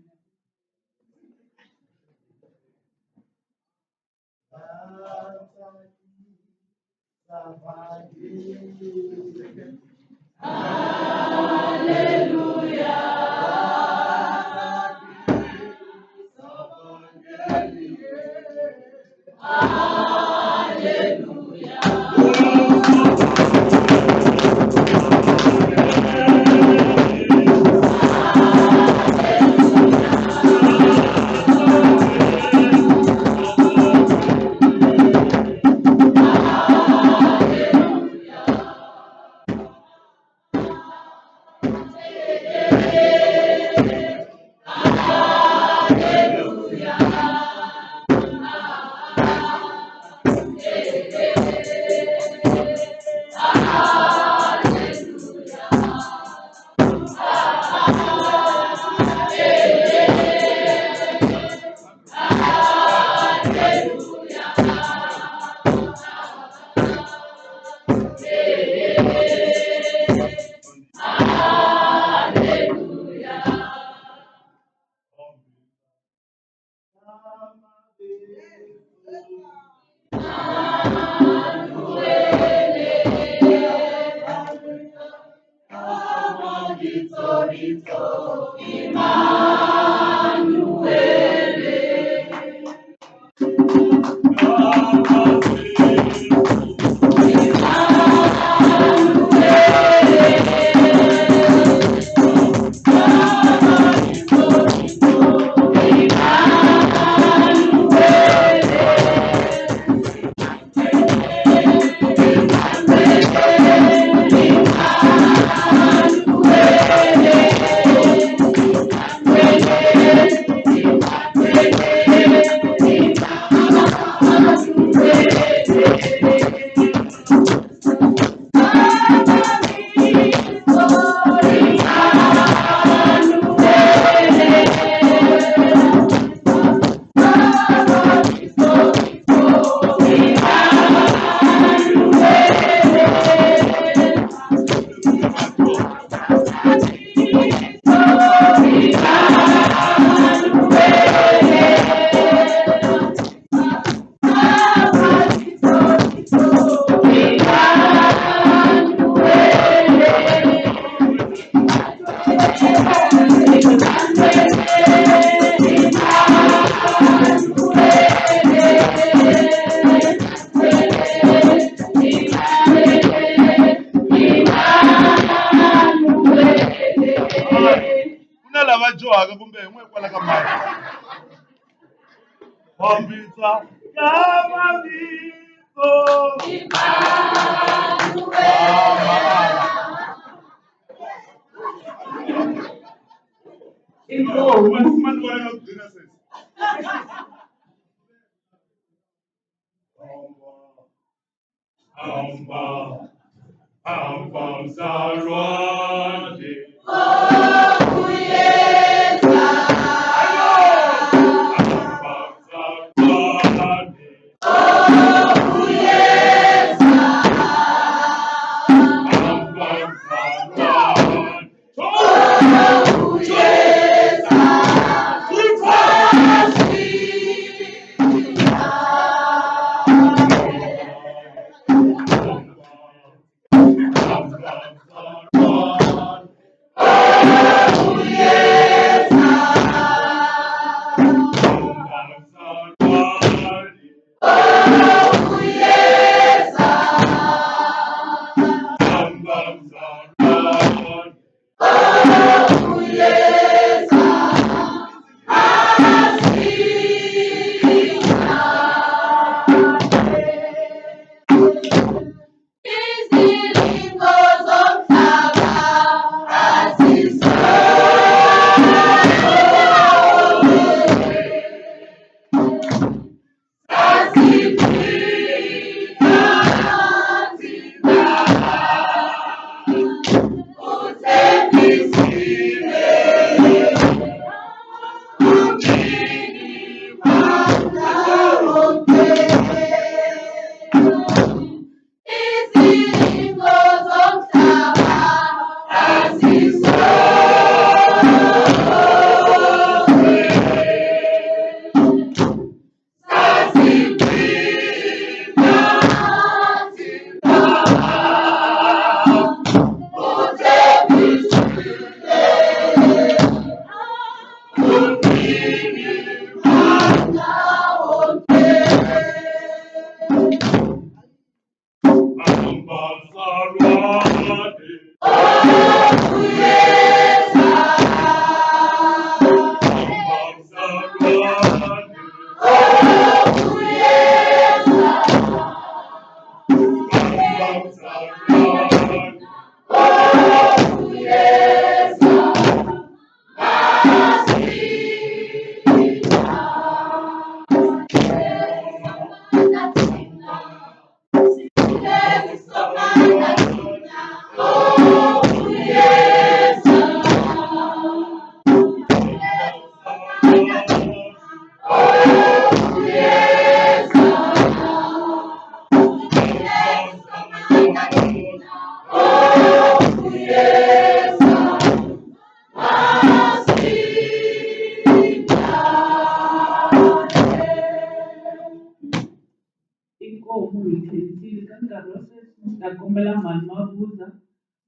kombela mhani Mabuza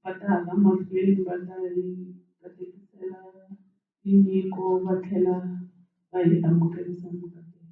va ta hamba mahlweni va ta hi katekisela tinyiko va tlhela va hi amukerisa mukateko.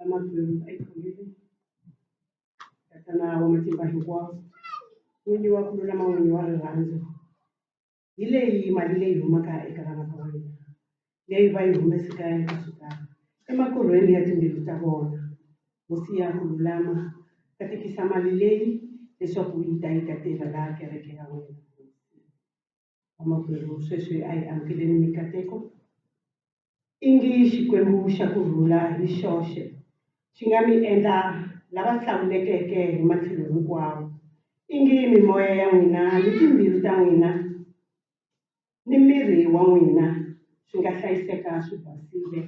Amakwerhu ayikhongeli tatana wa matimba hinkwawo n'winyi wa ku lulama n'winyi wa rirhandzu hi leyi mali leyi humaka eka vana va wena leyi va yi humeseka kusuka emakurhweni ya timbilu ta vona hosi ya ku lulama katekisa mali leyi leswaku yi ta tirha laha kereke ya wena. Amakwerhu sweswi a hi amukeleni mikateko i ngi xikwembu xa kurhula hi xoxe xi nga mi endla lava hlawulekeke hi matlhelo hinkwawo. I ngi mimoya ya n'wina ni timbilu ta n'wina ni miri wa n'wina swi nga hlayiseka swi basile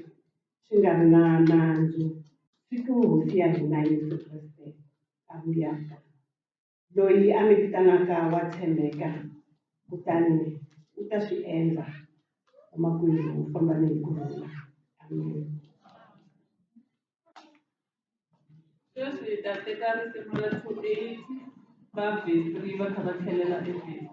swi nga ri na nandzu siku hosi ya hina Yesu Kreste a vuyaka loyi a mi vitanaka wa tshembeka kutani u ta swi endla. Amakwerhu fambani hi kurhula. Amen. Sweswi hi ta teka risimu ra 28 va verse 3 va kha va tlhelela eVhesi.